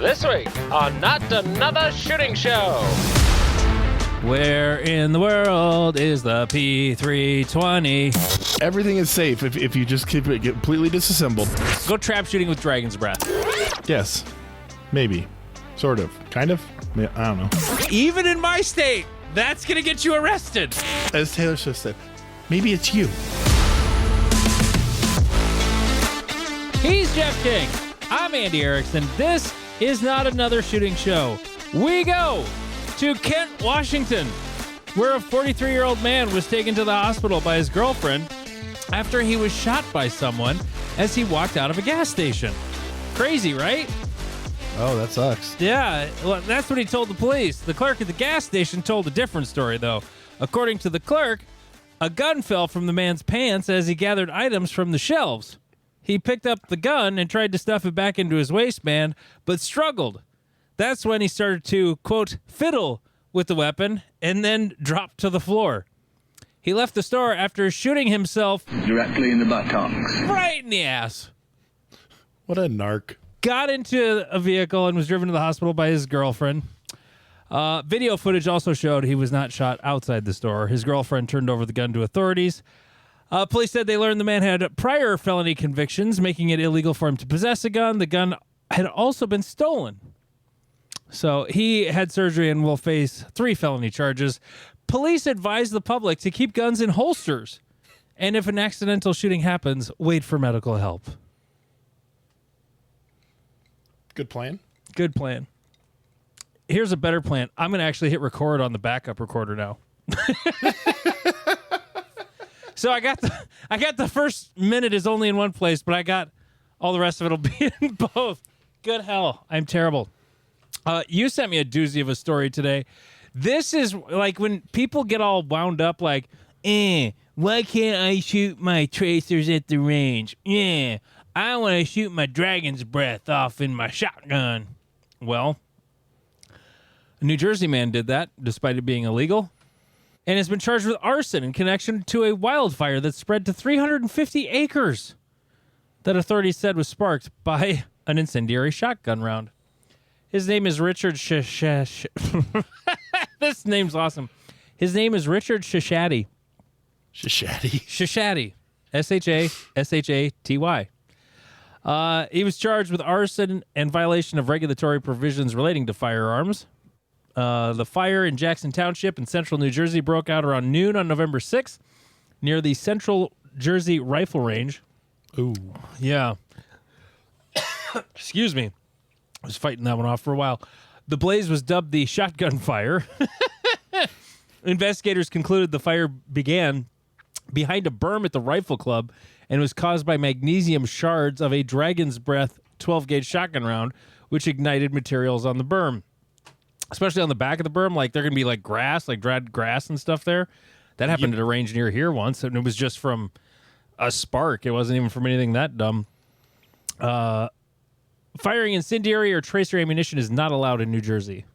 This week on Not Another Shooting Show. Where in the world is the P320? Everything is safe if you just keep it completely disassembled. Go trap shooting with dragon's breath. Yes. Maybe. Sort of. Kind of? Yeah, I don't know. Even in my state, that's going to get you arrested. As Taylor Swift said, maybe it's you. He's Jeff King. I'm Andy Erickson. This is Not Another Shooting Show. We go to Kent, Washington, where a 43-year-old man was taken to the hospital by his girlfriend after he was shot by someone as he walked out of a gas station. Crazy, right? Oh, that sucks. Yeah, well, that's what he told the police. The clerk at the gas station told a different story, though. According to the clerk, a gun fell from the man's pants as he gathered items from the shelves. He picked up the gun and tried to stuff it back into his waistband, but struggled. That's when he started to, quote, fiddle with the weapon and then dropped to the floor. He left the store after shooting himself directly in the buttocks. Right in the ass. What a narc. Got into a vehicle and was driven to the hospital by his girlfriend. Video footage also showed he was not shot outside the store. His girlfriend turned over the gun to authorities. Police said they learned the man had prior felony convictions, making it illegal for him to possess a gun. The gun had also been stolen. So he had surgery and will face 3 felony charges. Police advise the public to keep guns in holsters. And if an accidental shooting happens, wait for medical help. Good plan. Good plan. Here's a better plan. I'm going to actually hit record on the backup recorder now. So I got the first minute is only in one place, but I got all the rest of it'll be in both. Good hell. I'm terrible. You sent me a doozy of a story today. This is like when people get all wound up like, why can't I shoot my tracers at the range? I want to shoot my dragon's breath off in my shotgun. Well, a New Jersey man did that despite it being illegal and has been charged with arson in connection to a wildfire that spread to 350 acres that authorities said was sparked by an incendiary shotgun round. His name is Richard This name's awesome. His name is Richard Shashady. Shashady. S-H-A-S-H-A-T-Y. He was charged with arson and violation of regulatory provisions relating to firearms. The fire in Jackson Township in central New Jersey broke out around noon on November 6th near the Central Jersey Rifle Range. Ooh. Yeah. Excuse me. I was fighting that one off for a while. The blaze was dubbed the shotgun fire. Investigators concluded the fire began behind a berm at the rifle club and was caused by magnesium shards of a dragon's breath 12-gauge shotgun round, which ignited materials on the berm. Especially on the back of the berm, like they're going to be like grass, like dried grass and stuff there. That happened at a range near here once, and it was just from a spark. It wasn't even from anything that dumb. Firing incendiary or tracer ammunition is not allowed in New Jersey,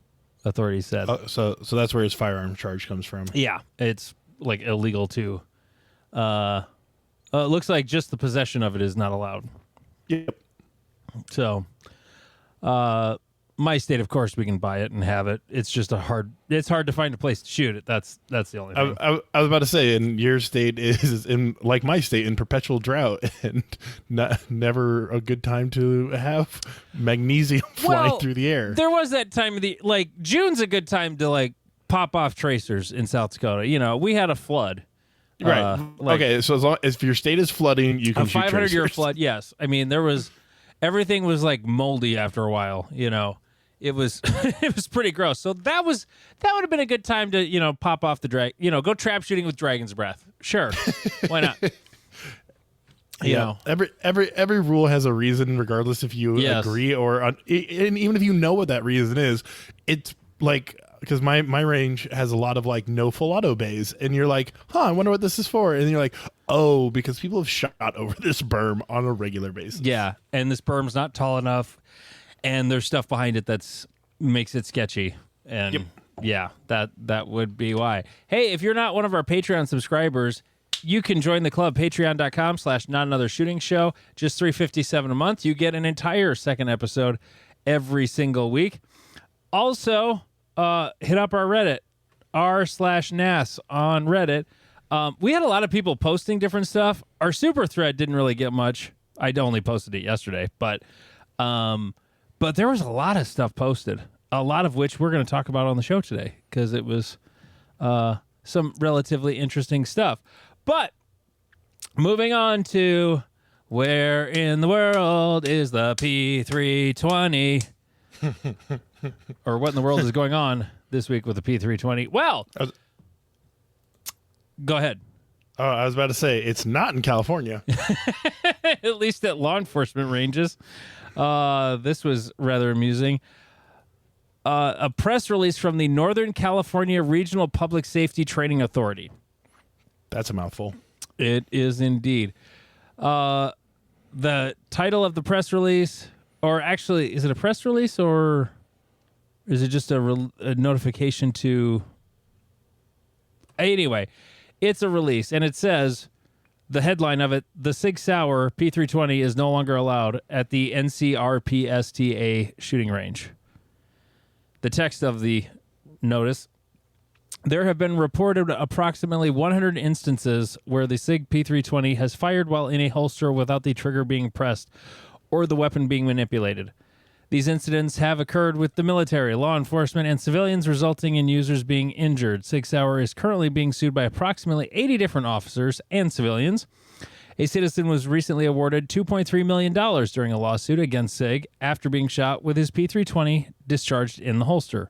authorities said. So that's where his firearm charge comes from. Yeah, it's like illegal too. It looks like just the possession of it is not allowed. Yep. So, my state, of course, we can buy it and have it. It's just it's hard to find a place to shoot it. That's the only thing. I was about to say, and your state is in, like my state, in perpetual drought, and never a good time to have magnesium fly through the air. There was that time of the, like, June's a good time to, like, pop off tracers in South Dakota. You know, we had a flood. Right. Okay, so as long as if your state is flooding, you can shoot tracers. A 500-year flood, yes. I mean, everything was, like, moldy after a while, you know. It was it was pretty gross. So that would have been a good time to, you know, pop off the go trap shooting with dragon's breath. Sure. Why not? You know. Every rule has a reason, regardless if you agree and even if you know what that reason is. It's like, because my range has a lot of like no full auto bays, and you're like, I wonder what this is for, and you're like, oh, because people have shot over this berm on a regular basis. Yeah, and this berm's not tall enough. And there's stuff behind it makes it sketchy. And yeah, that would be why. Hey, if you're not one of our Patreon subscribers, you can join the club, patreon.com/notanothershootingshow. Just $3.57 a month. You get an entire second episode every single week. Also, hit up our Reddit, r/NAS on Reddit. We had a lot of people posting different stuff. Our super thread didn't really get much. I only posted it yesterday, but there was a lot of stuff posted, a lot of which we're going to talk about on the show today because it was some relatively interesting stuff. But moving on to where in the world is the P320? Or what in the world is going on this week with the P320? Well, go ahead. Oh, I was about to say, it's not in California. At least at law enforcement ranges. This was rather amusing. A press release from the Northern California Regional Public Safety Training Authority. That's a mouthful. It is indeed. The title of the press release, or actually, is it a press release or is it just a notification to... Anyway, it's a release, and it says, the headline of it, the Sig Sauer P320 is no longer allowed at the NCRPSTA shooting range. The text of the notice, there have been reported approximately 100 instances where the SIG P320 has fired while in a holster without the trigger being pressed or the weapon being manipulated. These incidents have occurred with the military, law enforcement, and civilians, resulting in users being injured. Sig Sauer is currently being sued by approximately 80 different officers and civilians. A citizen was recently awarded $2.3 million during a lawsuit against SIG after being shot with his P320 discharged in the holster.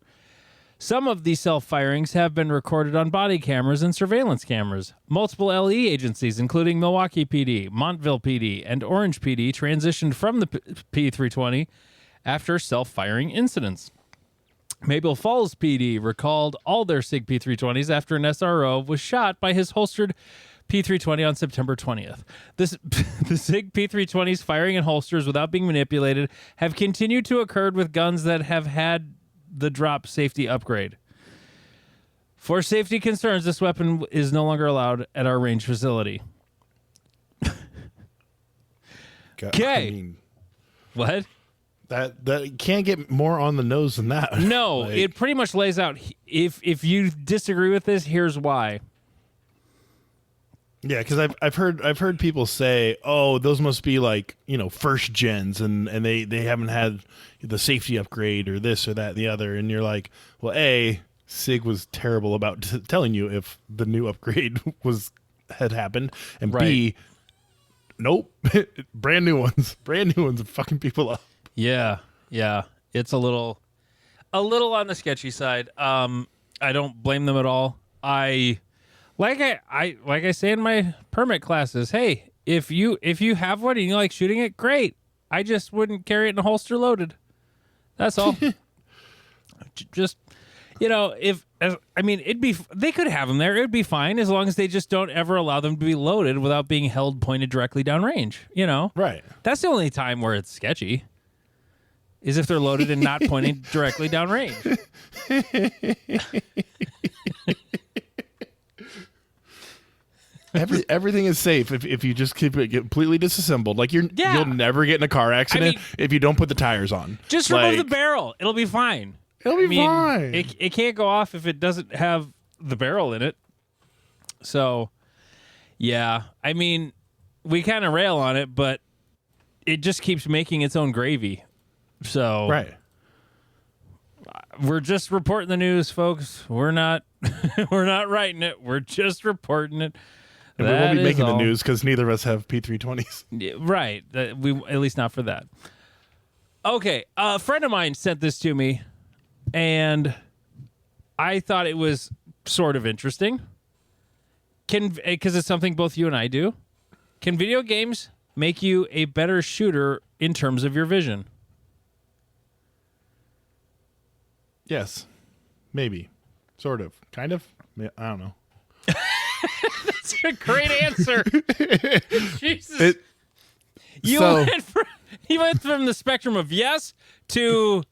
Some of these self-firings have been recorded on body cameras and surveillance cameras. Multiple LE agencies, including Milwaukee PD, Montville PD, and Orange PD, transitioned from the P320 after self-firing incidents. Maple Falls PD recalled all their SIG P320s after an SRO was shot by his holstered P320 on September 20th. The SIG P320s firing in holsters without being manipulated have continued to occur with guns that have had the drop safety upgrade. For safety concerns, this weapon is no longer allowed at our range facility. Okay. I mean, what? That can't get more on the nose than that. No, Like, it pretty much lays out. If you disagree with this, here's why. yeah, because I've heard people say, oh, those must be like, first gens and they haven't had the safety upgrade or this or that and the other, and you're like, well, A, SIG was terrible about telling you if the new upgrade had happened, and Right. B, nope, brand new ones are fucking people up. Yeah, it's a little on the sketchy side. I don't blame them at all. I say in my permit classes, hey, if you have one and you like shooting it, great. I just wouldn't carry it in a holster loaded. That's all. Just they could have them there. It'd be fine as long as they just don't ever allow them to be loaded without being held pointed directly downrange. Right. That's the only time where it's sketchy. Is if they're loaded and not pointing directly downrange. Everything is safe if you just keep it completely disassembled. Like you'll never get in a car accident if you don't put the tires on. Just remove the barrel. It'll be fine. It'll be fine. It can't go off if it doesn't have the barrel in it. So, yeah. I mean, we kind of rail on it, but it just keeps making its own gravy. So right. We're just reporting the news, folks. We're not writing it. We're just reporting it. And we won't be making the news because neither of us have P320s. Yeah, right. We at least not for that. Okay. A friend of mine sent this to me, and I thought it was sort of interesting. Because it's something both you and I do. Can video games make you a better shooter in terms of your vision? Yes. Maybe. Sort of. Kind of. I don't know. That's a great answer. Jesus. You went from the spectrum of yes to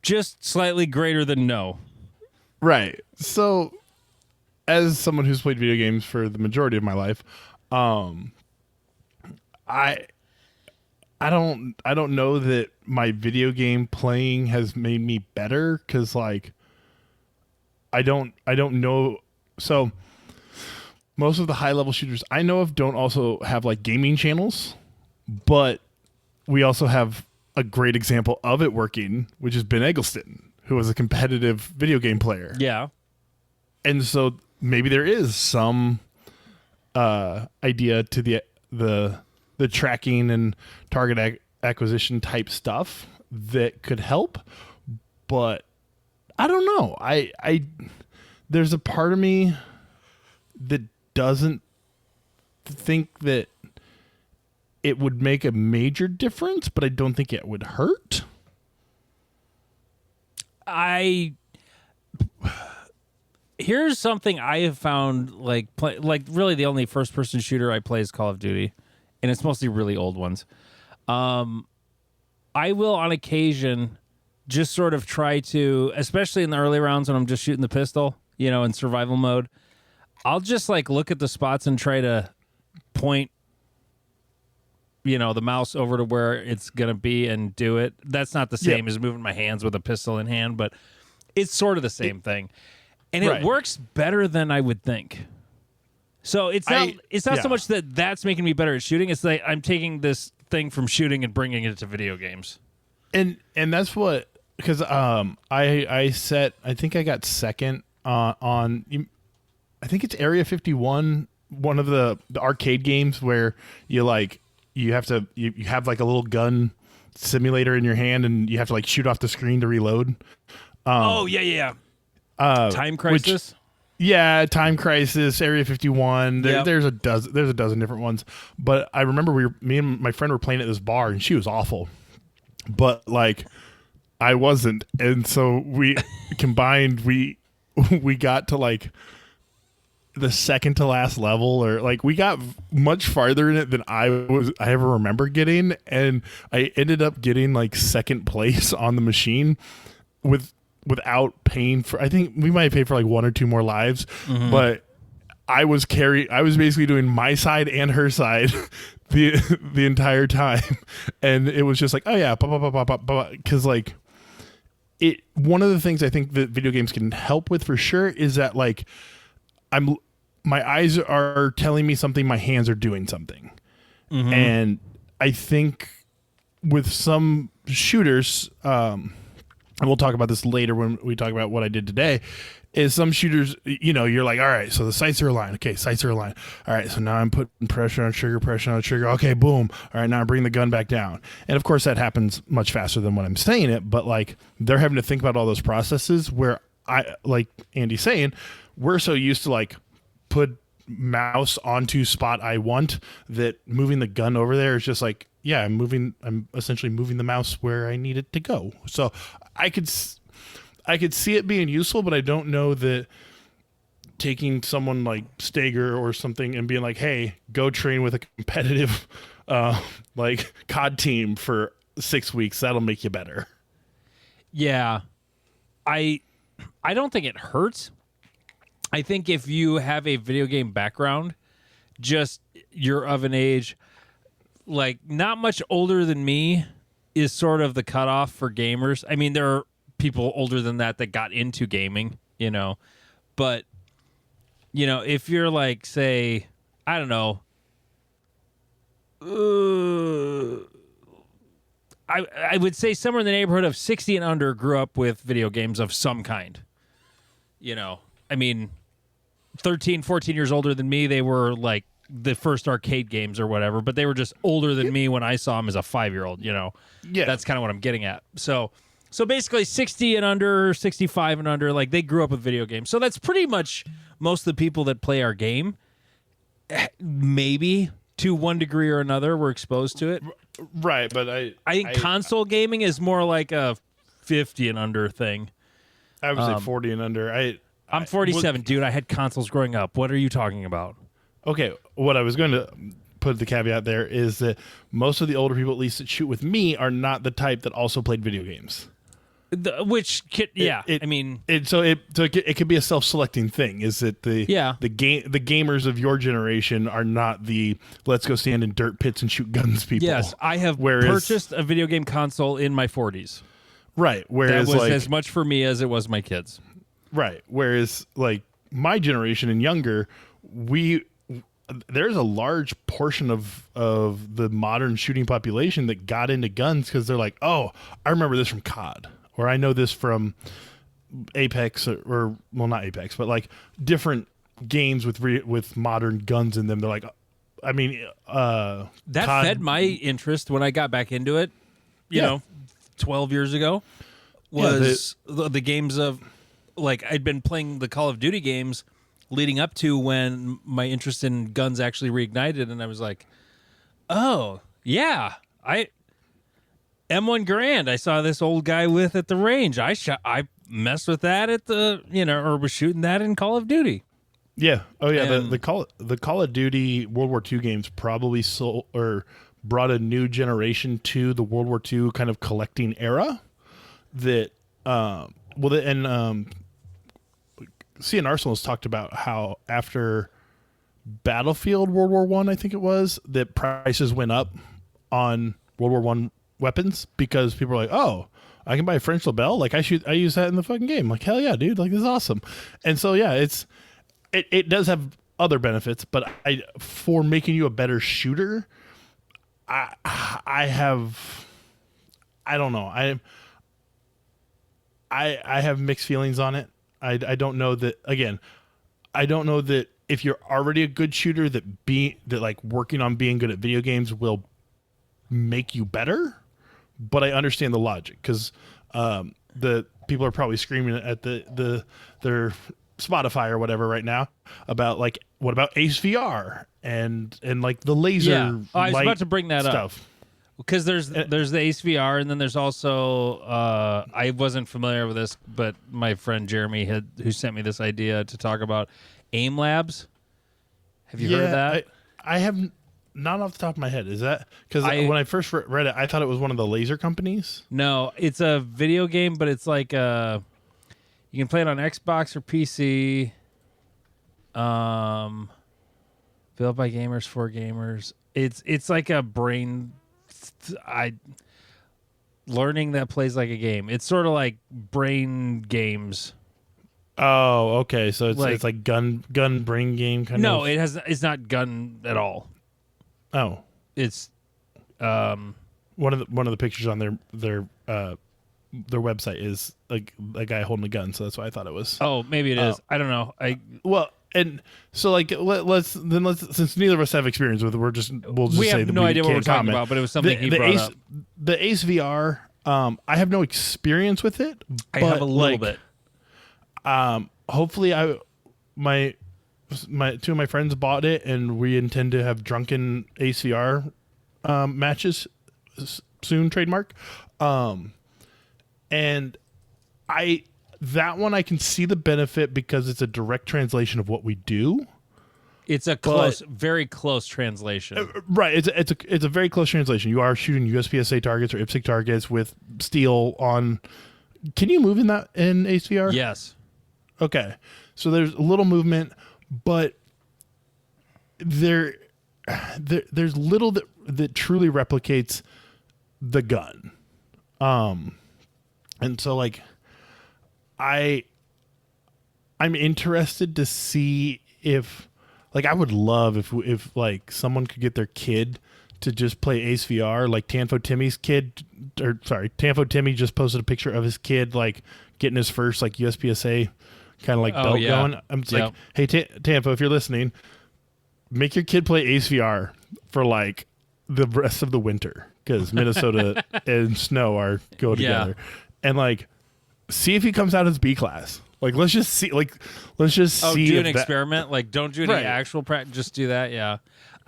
just slightly greater than no. Right. So, as someone who's played video games for the majority of my life, I don't know that my video game playing has made me better, because like I don't know. So most of the high level shooters I know of don't also have like gaming channels, but we also have a great example of it working, which is Ben Eggleston, who was a competitive video game player. Yeah. And so maybe there is some idea to the tracking and target acquisition type stuff that could help, but I don't know. I there's a part of me that doesn't think that it would make a major difference, but I don't think it would hurt. Here's something I have found, like really the only first person shooter I play is Call of Duty, and it's mostly really old ones. I will on occasion just sort of try to, especially in the early rounds when I'm just shooting the pistol, in survival mode, I'll just like look at the spots and try to point the mouse over to where it's going to be and do it. That's not the same as moving my hands with a pistol in hand, but it's sort of the same thing. And it works better than I would think. So it's not so much that that's making me better at shooting. It's like I'm taking this thing from shooting and bringing it to video games. And that's what, because I think I got second on I think it's Area 51, one of the arcade games where you have like a little gun simulator in your hand and you have to like shoot off the screen to reload. Time Crisis. Time Crisis, Area 51. There's a dozen different ones. But I remember me and my friend were playing at this bar and she was awful. But like I wasn't. And so we combined, we got to like the second to last level, or like we got much farther in it than I ever remember getting, and I ended up getting like second place on the machine without paying for, I think we might have paid for like one or two more lives, but I was basically doing my side and her side the entire time, and it was just like, oh yeah, because like one of the things I think that video games can help with for sure is that like my eyes are telling me something, my hands are doing something. And I think with some shooters, and we'll talk about this later when we talk about what I did today, is some shooters, you're like, all right, so the sights are aligned. Okay, sights are aligned. All right, so now I'm putting pressure on trigger. Okay, boom. All right, now I'm bringing the gun back down. And of course that happens much faster than when I'm saying it, but like they're having to think about all those processes where I, like Andy's saying, we're so used to like put mouse onto spot I want that moving the gun over there is just like, yeah, I'm essentially moving the mouse where I need it to go. So I could see it being useful, but I don't know that taking someone like Stager or something and being like, hey, go train with a competitive like COD team for 6 weeks, that'll make you better. Yeah. I don't think it hurts. I think if you have a video game background, just you're of an age, like not much older than me is sort of the cutoff for gamers. I mean, there are people older than that got into gaming, but, if you're like, say, I don't know, I would say somewhere in the neighborhood of 60 and under grew up with video games of some kind. I mean, 13, 14 years older than me, they were like the first arcade games or whatever, but they were just older than me when I saw them as a 5-year-old, Yeah. That's kind of what I'm getting at. So basically 60 and under, 65 and under, like they grew up with video games. So that's pretty much most of the people that play our game, maybe to one degree or another, were exposed to it. Right, but I think console gaming is more like a 50 and under thing. I would say 40 and under. I'm 47, dude. I had consoles growing up. What are you talking about? Okay, what I was going to put the caveat there is that most of the older people, at least that shoot with me, are not the type that also played video games. It could be a self-selecting thing. Is that the gamers of your generation are not the let's go stand in dirt pits and shoot guns people. Yes, I have purchased a video game console in my 40s. Right. Whereas that was as much for me as it was my kids. Right. Whereas like my generation and younger, there's a large portion of the modern shooting population that got into guns because they're like, oh, I remember this from COD, or I know this from Apex, or well, not Apex, but like different games with modern guns in them. They're like, I mean, that COD, fed my interest when I got back into it. You know, 12 years ago was the games of like I'd been playing the Call of Duty games leading up to when my interest in guns actually reignited, and I was like, oh yeah, M1 Garand I saw this old guy with at the range. I messed with that at the or was shooting that in Call of Duty. Yeah. Oh yeah. The Call of Duty World War II games probably brought a new generation to the World War II kind of collecting era. That Cian Arsenal has talked about how after Battlefield World War I think it was, that prices went up on World War I weapons because people were like, oh, I can buy a French LaBelle. Like I use that in the fucking game. Like, hell yeah, dude. Like, this is awesome. And so, yeah, it does have other benefits, but for making you a better shooter, I don't know. I have mixed feelings on it. I don't know that, again, I don't know that if you're already a good shooter that like working on being good at video games will make you better, but I understand the logic because the people are probably screaming at their Spotify or whatever right now about like, what about Ace VR and like the laser I was about to bring that stuff. Up because there's the Ace VR, and then there's also I wasn't familiar with this, but my friend Jeremy who sent me this idea to talk about AIM Labs. Have you heard of that? I have not off the top of my head. Is that because when I first read it, I thought it was one of the laser companies? No, it's a video game, but it's like you can play it on Xbox or PC. Built by gamers for gamers. It's like a brain. Learning that plays like a game. It's sort of like brain games. Oh, okay. So it's like gun brain game kind of. No, it's not gun at all. Oh, it's one of the pictures on their website is like a guy holding a gun. So that's why I thought it was. Oh, maybe it is. I don't know. And so like let's since neither of us have experience with it, we'll just we say have that no idea what we're talking comment. about, but it was something he brought up. The Ace VR, I have no experience with it. I have a little bit. Hopefully, my two of my friends bought it, and we intend to have drunken Ace VR matches soon. Trademark, and that one I can see the benefit because it's a direct translation of what we do. It's a very close translation. Right. It's a very close translation. You are shooting USPSA targets or IPSC targets with steel on. Can you move in Ace VR? Yes. Okay. So there's a little movement, but there's little that truly replicates the gun. And so like I'm interested to see if, like, I would love if like someone could get their kid to just play Ace VR, like Tanfo Timmy just posted a picture of his kid like getting his first like USPSA kind of like belt going. I'm just like, hey Tanfo, if you're listening, make your kid play Ace VR for like the rest of the winter because Minnesota and snow go together, and like see if he comes out as B class. Like, let's just see. Do an experiment. Like, don't do any actual practice. Just do that. Yeah.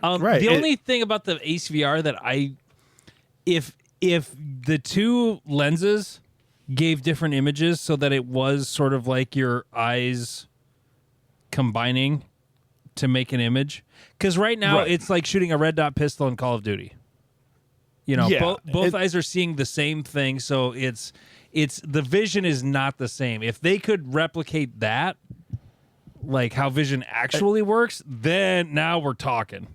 Right. The only thing about the Ace VR that if the two lenses gave different images so that it was sort of like your eyes combining to make an image, because right now it's like shooting a red dot pistol in Call of Duty. You know, both eyes are seeing the same thing, so it's it's the vision is not the same. If they could replicate that, like how vision actually works, then now we're talking.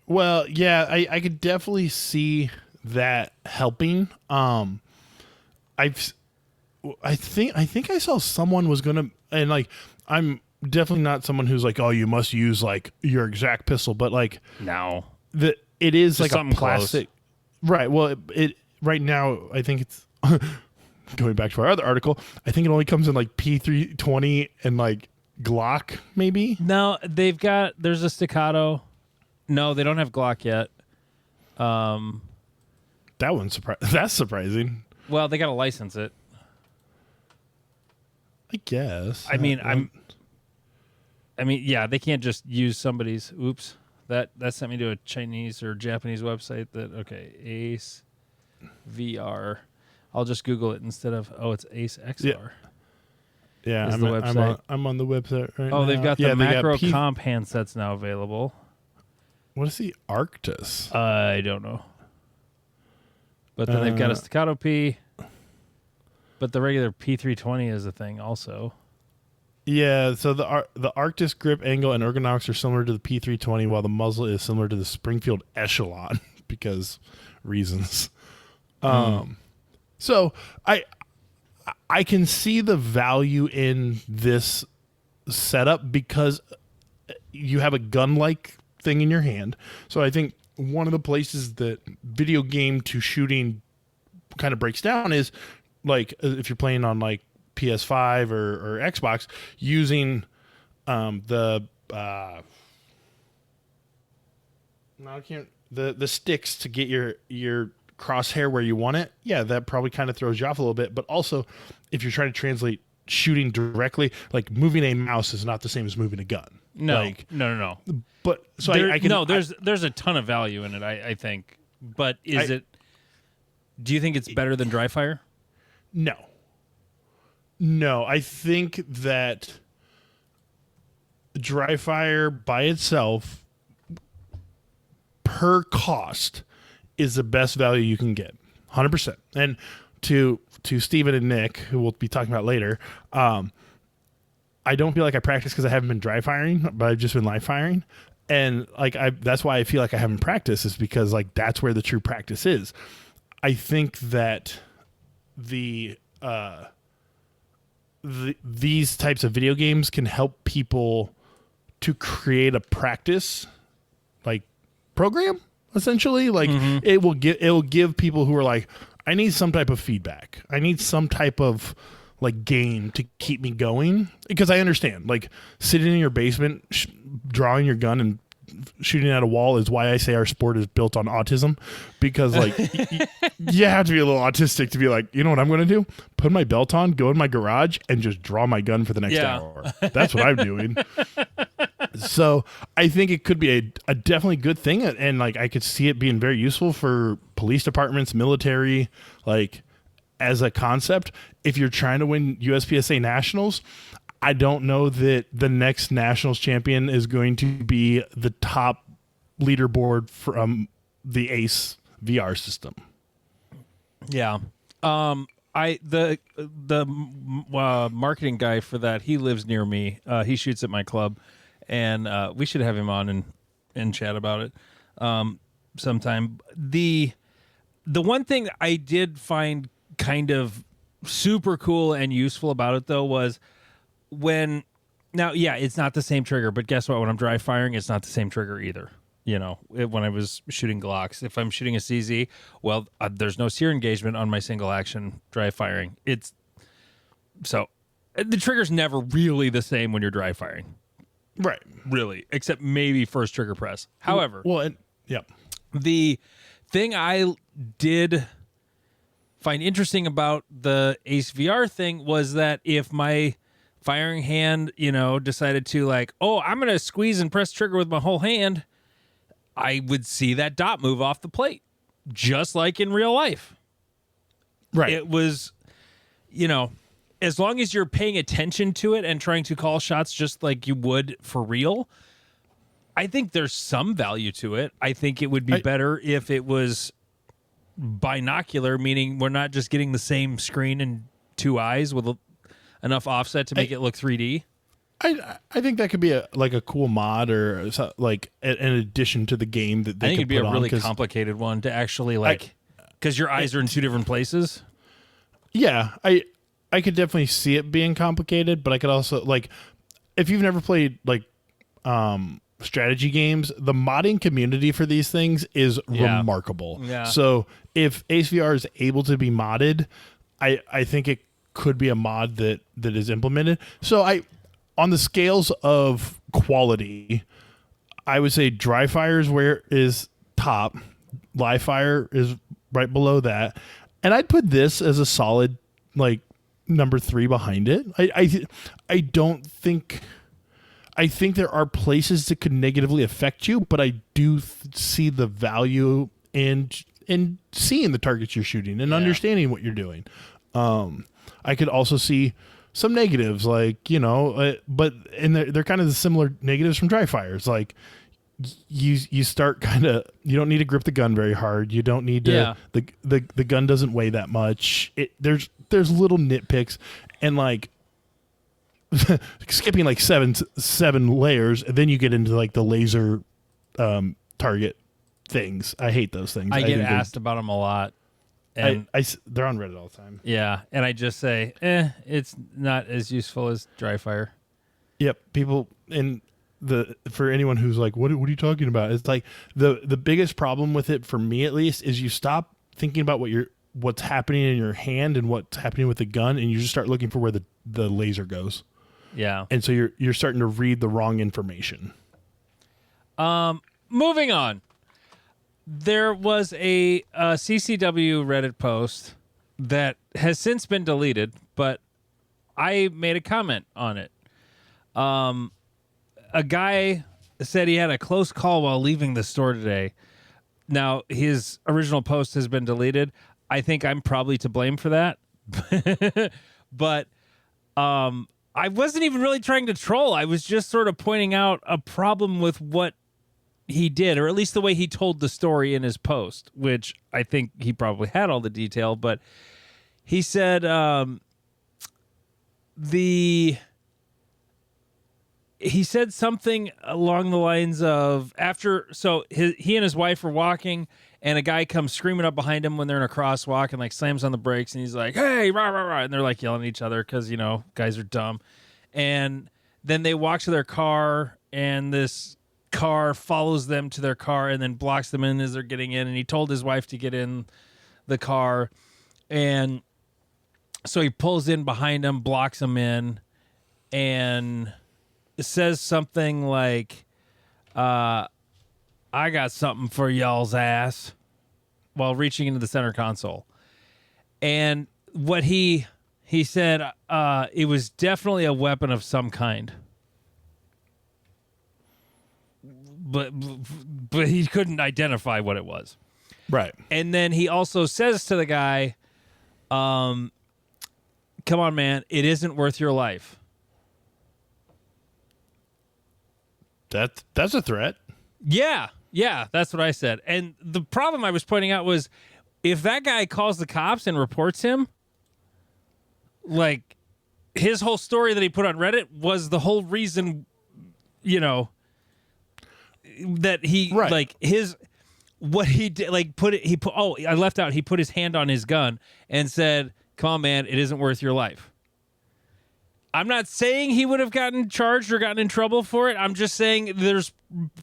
Well, yeah, I could definitely see that helping. I think I saw someone was gonna, and like I'm definitely not someone who's like, oh, you must use like your exact pistol, but like No. It is just like a plastic, close. Right? Well, it right now I think it's going back to our other article. I think it only comes in like P320 and like Glock, maybe. No, there's a staccato. No, they don't have Glock yet. That's surprising. Well, they got to license it. I guess. I mean, yeah, they can't just use somebody's. Oops, that sent me to a Chinese or Japanese website. Ace VR. I'll just Google it instead of it's Ace XR. Yeah, I'm on the website right now. Oh, they've got the macro comp handsets now available. What is the Arctis? I don't know. But then they've got a staccato P. But the regular P320 is a thing also. Yeah, so the Arctis grip angle and ergonomics are similar to the P320, while the muzzle is similar to the Springfield Echelon because reasons. So I can see the value in this setup because you have a gun-like thing in your hand. So I think one of the places that video game to shooting kind of breaks down is like if you're playing on like PS5 or Xbox using the sticks to get your crosshair where you want it. Yeah, that probably kind of throws you off a little bit. But also, if you're trying to translate shooting directly, like moving a mouse is not the same as moving a gun. No. But so there's a ton of value in it. I think. But do you think it's better than dry fire? No, I think that dry fire by itself per cost is the best value you can get. 100%. And to Steven and Nick, who we'll be talking about later, I don't feel like I practice because I haven't been dry firing, but I've just been live firing. And like that's why I feel like I haven't practiced, is because like that's where the true practice is. I think that these types of video games can help people to create a practice like program, essentially. Like it will give people who are like, I need some type of feedback. I need some type of like game to keep me going, because I understand like sitting in your basement, drawing your gun and shooting at a wall is why I say our sport is built on autism, because like you have to be a little autistic to be like, you know what I'm going to do? Put my belt on, go in my garage and just draw my gun for the next hour. That's what I'm doing. So I think it could be a definitely good thing. And like, I could see it being very useful for police departments, military, like as a concept. If you're trying to win USPSA nationals, I don't know that the next nationals champion is going to be the top leaderboard from the ACE VR system. Yeah. The marketing guy for that, he lives near me. He shoots at my club, and we should have him on and chat about it sometime. The one thing I did find kind of super cool and useful about it though was it's not the same trigger, but guess what? When I'm dry firing, it's not the same trigger either. You know, when I was shooting Glocks, if I'm shooting a CZ, well, there's no sear engagement on my single action dry firing. So the trigger's never really the same when you're dry firing. Right. Really, except maybe first trigger press. However, the thing I did find interesting about the Ace VR thing was that if my firing hand, decided to like, I'm going to squeeze and press trigger with my whole hand, I would see that dot move off the plate, just like in real life. Right. It was, as long as you're paying attention to it and trying to call shots just like you would for real, I think there's some value to it. I think it would be better if it was binocular, meaning we're not just getting the same screen in two eyes with enough offset to make it look 3D. I think that could be a cool mod or like an addition to the game that they I think could it'd be put a really on, complicated one to actually because your eyes are in two different places. Yeah, I could definitely see it being complicated, but I could also if you've never played strategy games, the modding community for these things is remarkable. Yeah. So if AceVR is able to be modded, I think it could be a mod that is implemented. So on the scales of quality, I would say dry fire is top, live fire is right below that, and I'd put this as a solid number 3 behind it. I don't think. I think there are places that could negatively affect you, but I do see the value in seeing the targets you're shooting and understanding what you're doing. I could also see some negatives, but they're kind of the similar negatives from dry fires. Like you start you don't need to grip the gun very hard. You don't need to, the gun doesn't weigh that much. There's little nitpicks and skipping seven layers, and then you get into the laser target things. I hate those things. I get asked about them a lot. And they're on Reddit all the time. Yeah, and I just say, it's not as useful as dry fire. Yep, people for anyone who's like, what are you talking about? It's the biggest problem with it, for me at least, is you stop thinking about what's happening in your hand and what's happening with the gun, and you just start looking for where the laser goes. Yeah, and so you're starting to read the wrong information. Moving on. There was a CCW Reddit post that has since been deleted, but I made a comment on it. A guy said he had a close call while leaving the store today. Now, his original post has been deleted. I think I'm probably to blame for that. But I wasn't even really trying to troll. I was just sort of pointing out a problem with what he did, or at least the way he told the story in his post, which I think he probably had all the detail, but he said he said something along the lines of he and his wife were walking, and a guy comes screaming up behind him when they're in a crosswalk and slams on the brakes, and he's like, "Hey, rah, rah, rah," and they're yelling at each other because guys are dumb. And then they walk to their car, and this car follows them to their car and then blocks them in as they're getting in, and he told his wife to get in the car, and so he pulls in behind him, blocks him in, and says something like, I got something for y'all's ass, while reaching into the center console. And what he said, it was definitely a weapon of some kind. But he couldn't identify what it was. Right. And then he also says to the guy, come on, man, it isn't worth your life. That's a threat. Yeah, that's what I said. And the problem I was pointing out was, if that guy calls the cops and reports him, his whole story that he put on Reddit was the whole reason, that he what he did, I left out, he put his hand on his gun and said, "Come on, man, it isn't worth your life." I'm not saying he would have gotten charged or gotten in trouble for it. I'm just saying there's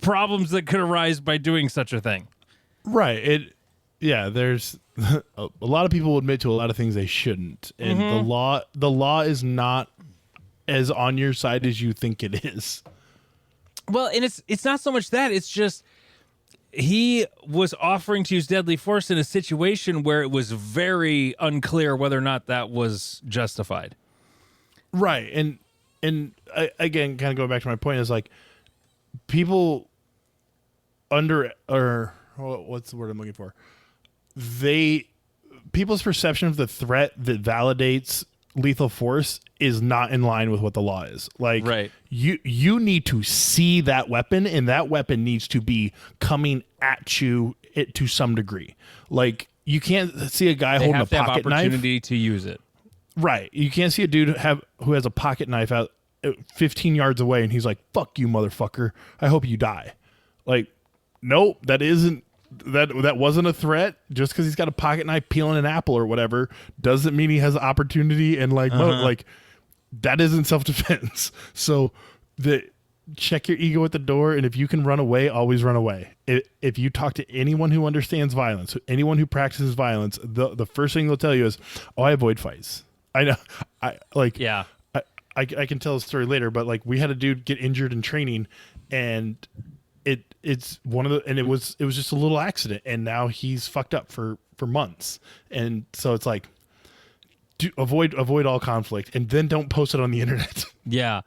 problems that could arise by doing such a thing. Right. There's a lot of people will admit to a lot of things they shouldn't. And the law is not as on your side as you think it is. Well, and it's not so much that, it's just he was offering to use deadly force in a situation where it was very unclear whether or not that was justified. Right. And again, kind of going back to my point, is people what's the word I'm looking for? People's perception of the threat that validates lethal force is not in line with what the law is. Right. You need to see that weapon, and that weapon needs to be coming at you to some degree. You can't see a guy holding a pocket knife. They have opportunity to use it. Right. You can't see a dude who has a pocket knife out 15 yards away and he's like, fuck you, motherfucker. I hope you die. Like, nope, that wasn't a threat. Just because he's got a pocket knife peeling an apple or whatever doesn't mean he has an opportunity and like that isn't self-defense. So check your ego at the door, and if you can run away, always run away. If you talk to anyone who understands violence, anyone who practices violence, the first thing they'll tell you is, "Oh, I avoid fights." I know. I can tell a story later, but like we had a dude get injured in training, and it was just a little accident, and now he's fucked up for months, and so it's like, avoid all conflict, and then don't post it on the internet. Yeah.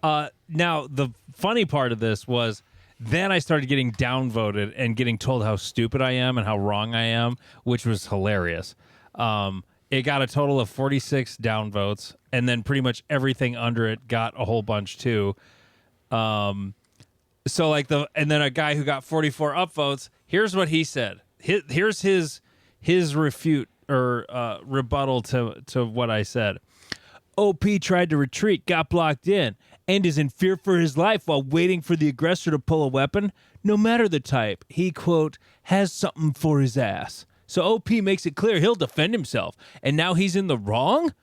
Now, the funny part of this was then I started getting downvoted and getting told how stupid I am and how wrong I am, which was hilarious. It got a total of 46 downvotes, and then pretty much everything under it got a whole bunch too. And then a guy who got 44 upvotes, here's what he said. Here's his refute or rebuttal to what I said. OP tried to retreat, got blocked in, and is in fear for his life while waiting for the aggressor to pull a weapon. No matter the type, he, quote, has something for his ass. So OP makes it clear he'll defend himself. And now he's in the wrong?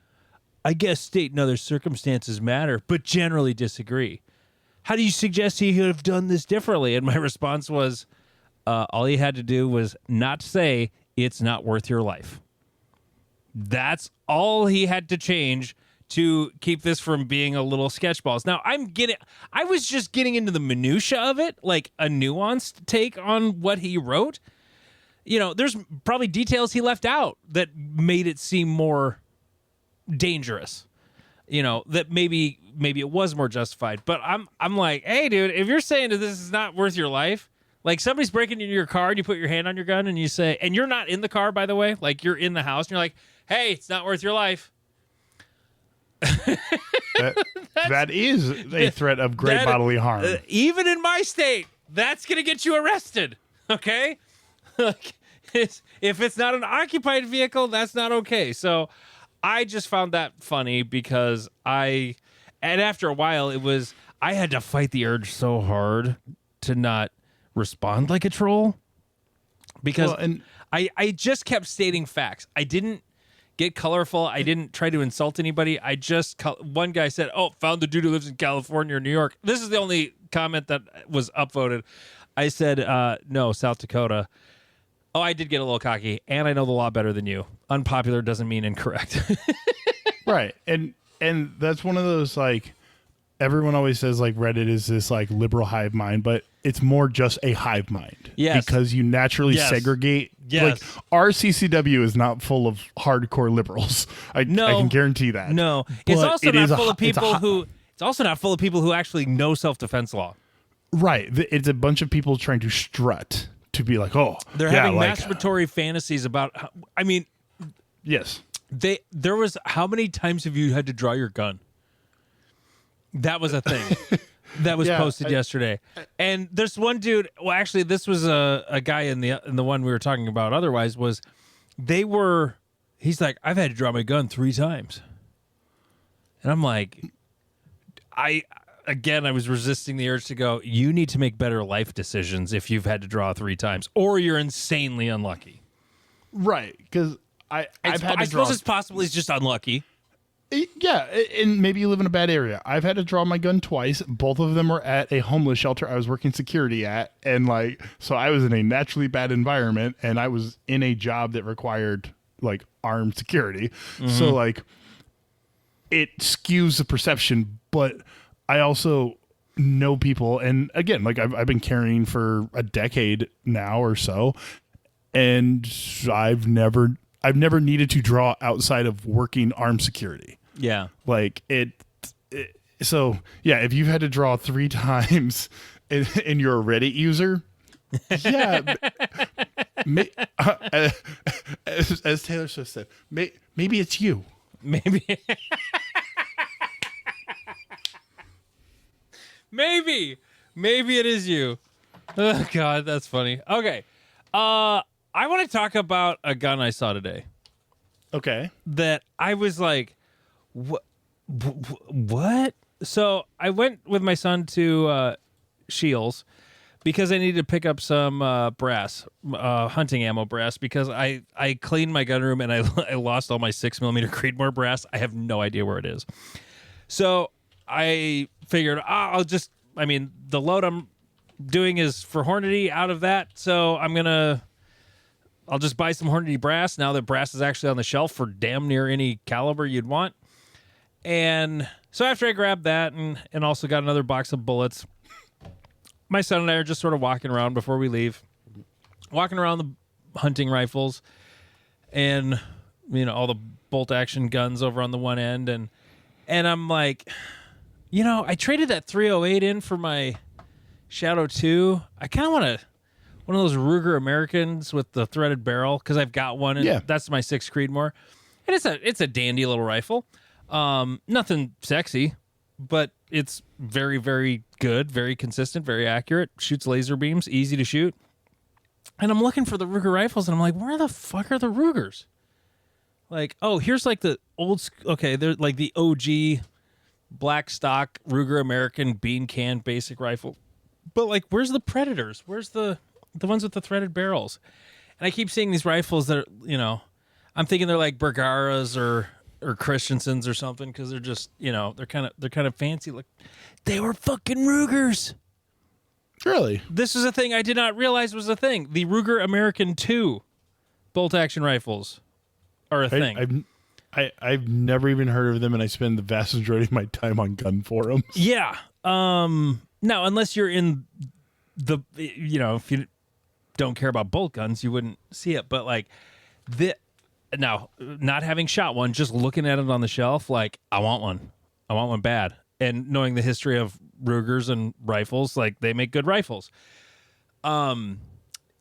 I guess state and other circumstances matter, but generally disagree. How do you suggest he could have done this differently? And my response was, all he had to do was not say it's not worth your life. That's all he had to change to keep this from being a little sketchballs. Now, I was just getting into the minutia of it, like a nuanced take on what he wrote. You know, there's probably details he left out that made it seem more dangerous. You know, that maybe it was more justified. But I'm like, hey, dude, if you're saying that this is not worth your life, like somebody's breaking into your car and you put your hand on your gun and you say, and you're not in the car, by the way, like you're in the house and you're like, hey, it's not worth your life. that is a threat of great bodily harm. Even in my state, that's going to get you arrested. Okay? Like, if it's not an occupied vehicle, that's not okay. So I just found that funny because and after a while, I had to fight the urge so hard to not respond like a troll because I just kept stating facts. I didn't get colorful. I didn't try to insult anybody. One guy said, "Oh, found the dude who lives in California or New York." This is the only comment that was upvoted. I said, "No, South Dakota." Oh, I did get a little cocky, and I know the law better than you. Unpopular doesn't mean incorrect. Right, and that's one of those, like, everyone always says like Reddit is this like liberal hive mind, but it's more just a hive mind. Yes. Because you naturally segregate. Yes. Like our CCW is not full of hardcore liberals. I can guarantee that. No. It's also not full of people who actually know self-defense law. Right. It's a bunch of people trying to strut to be like, oh, they're having masturbatory fantasies about yes. There was, how many times have you had to draw your gun? That was a thing that was posted yesterday. And there's one dude, well, actually, this was a guy in the one we were talking about otherwise, he's like, I've had to draw my gun 3 times. And I'm like, I was resisting the urge to go, you need to make better life decisions if you've had to draw 3 times, or you're insanely unlucky. Right, because I suppose it's possible he's just unlucky. Yeah, and maybe you live in a bad area. I've had to draw my gun twice. Both of them were at a homeless shelter I was working security at. And so I was in a naturally bad environment, and I was in a job that required like armed security. Mm-hmm. So like it skews the perception, but I also know people. And again, like I've been carrying for a decade now or so, and I've never needed to draw outside of working armed security. Yeah. Like so yeah, if you've had to draw 3 times and you're a Reddit user, yeah. As Taylor Swift said, maybe it's you. Maybe. Maybe it is you. Oh, God, that's funny. Okay. I want to talk about a gun I saw today. Okay. That I was like, What? What? So I went with my son to Shields because I needed to pick up some brass, hunting ammo brass, because I cleaned my gun room and I lost all my 6mm Creedmoor brass. I have no idea where it is. So I figured the load I'm doing is for Hornady out of that. So I'll just buy some Hornady brass now that brass is actually on the shelf for damn near any caliber you'd want. And so after I grabbed that and also got another box of bullets, my son and I are just sort of walking around before we leave, walking around the hunting rifles and, all the bolt action guns over on the one end. And I'm like, I traded that 308 in for my Shadow 2. I kind of want one of those Ruger Americans with the threaded barrel, because I've got one, and that's my 6 Creedmoor. And it's a dandy little rifle. Nothing sexy, but it's very, very good, very consistent, very accurate, shoots laser beams, easy to shoot. And I'm looking for the Ruger rifles, and I'm like, where the fuck are the Rugers? Like, oh, here's like the they're like the OG black stock Ruger American bean can basic rifle. But like, where's the Predators? Where's the ones with the threaded barrels? And I keep seeing these rifles that are, I'm thinking they're like Bergaras or Christensen's or something, because they're just, they're kind of fancy. Like, they were fucking Rugers. Really? This is a thing I did not realize was a thing. The Ruger American 2 bolt action rifles are a thing. I've never even heard of them, and I spend the vast majority of my time on gun forums. Yeah. Now, unless you're in the, if you don't care about bolt guns, you wouldn't see it. But like now, not having shot one, just looking at it on the shelf, like, I want one. I want one bad. And knowing the history of Rugers and rifles, like, they make good rifles.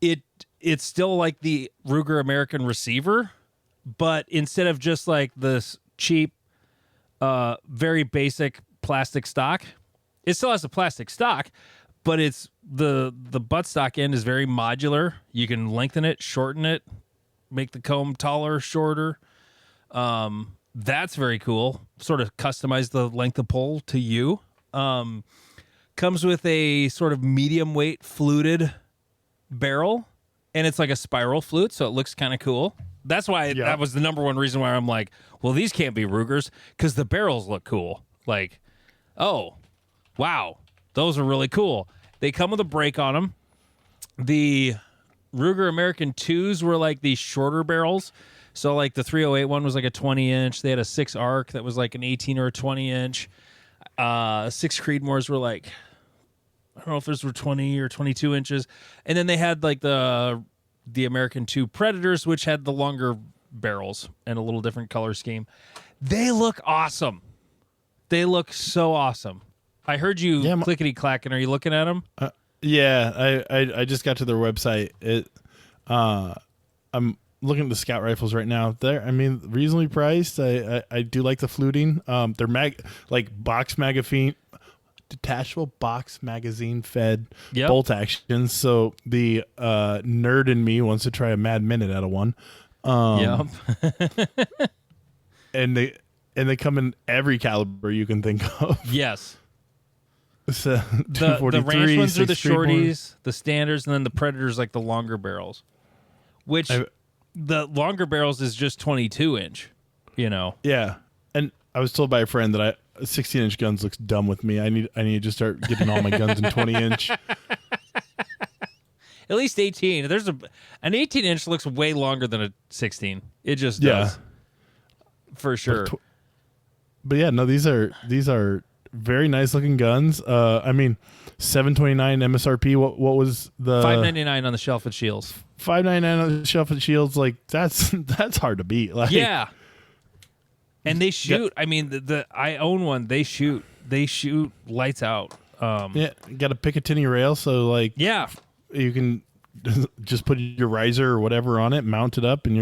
It's still like the Ruger American receiver, but instead of just like this cheap, very basic plastic stock, it still has a plastic stock, but it's the buttstock end is very modular. You can lengthen it, shorten it, make the comb taller, shorter. That's very cool. Sort of customize the length of pole to you. Comes with a sort of medium weight fluted barrel, and it's like a spiral flute, so it looks kind of cool. That's why that was the number one reason why I'm like, well, these can't be Rugers, because the barrels look cool. Like, oh, wow, those are really cool. They come with a brake on them. The Ruger American 2s were like these shorter barrels. So like the 308 one was like a 20-inch. They had a 6 arc that was like an 18 or a 20-inch. 6 Creedmoors were like, I don't know if those were 20 or 22 inches. And then they had like the American 2 Predators, which had the longer barrels and a little different color scheme. They look awesome. They look so awesome. I heard you clickety-clacking. Are you looking at them? Yeah, I just got to their website. I'm looking at the Scout rifles right now. They're, reasonably priced. I do like the fluting. They're box magazine, detachable box magazine fed bolt action. So the nerd in me wants to try a mad minute out of one. And they come in every caliber you can think of. Yes. So, the ranch ones are the shorties, the standards, and then the Predators like the longer barrels. Which the longer barrels is just 22-inch, Yeah, and I was told by a friend that 16-inch guns looks dumb with me. I need to start getting all my guns in 20-inch. At least 18. There's an 18-inch looks way longer than a 16. It just does, for sure. But yeah, no, these are very nice looking guns. $729 MSRP. What was the $599 on the shelf at Shields? $599 on the shelf at Shields. Like that's hard to beat. Like, yeah. And they shoot. I own one. They shoot lights out. Got a Picatinny rail, so like you can just put your riser or whatever on it, mount it up, and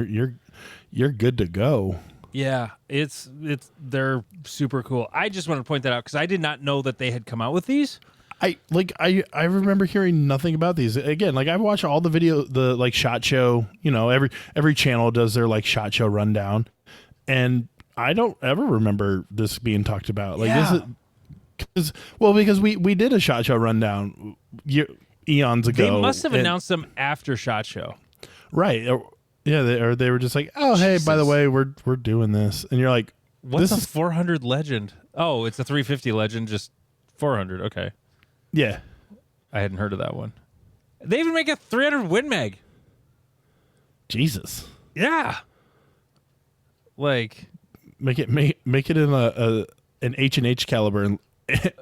you're good to go. Yeah, they're super cool. I just want to point that out because I did not know that they had come out with these. I remember hearing nothing about these. Again, like I watch all the video, the like SHOT Show. Every channel does their like SHOT Show rundown, and I don't ever remember this being talked about. Like Yeah. this is because we did a SHOT Show rundown eons ago. They must have announced them after SHOT Show. Right. Yeah, they were just like, "Oh, hey, by the way, we're doing this." And you're like, What's a 400 Legend? Oh, it's a 350 Legend, just 400. Okay. Yeah. I hadn't heard of that one. They even make a 300 Win Mag. Jesus. Yeah. Like, make it in an H&H caliber and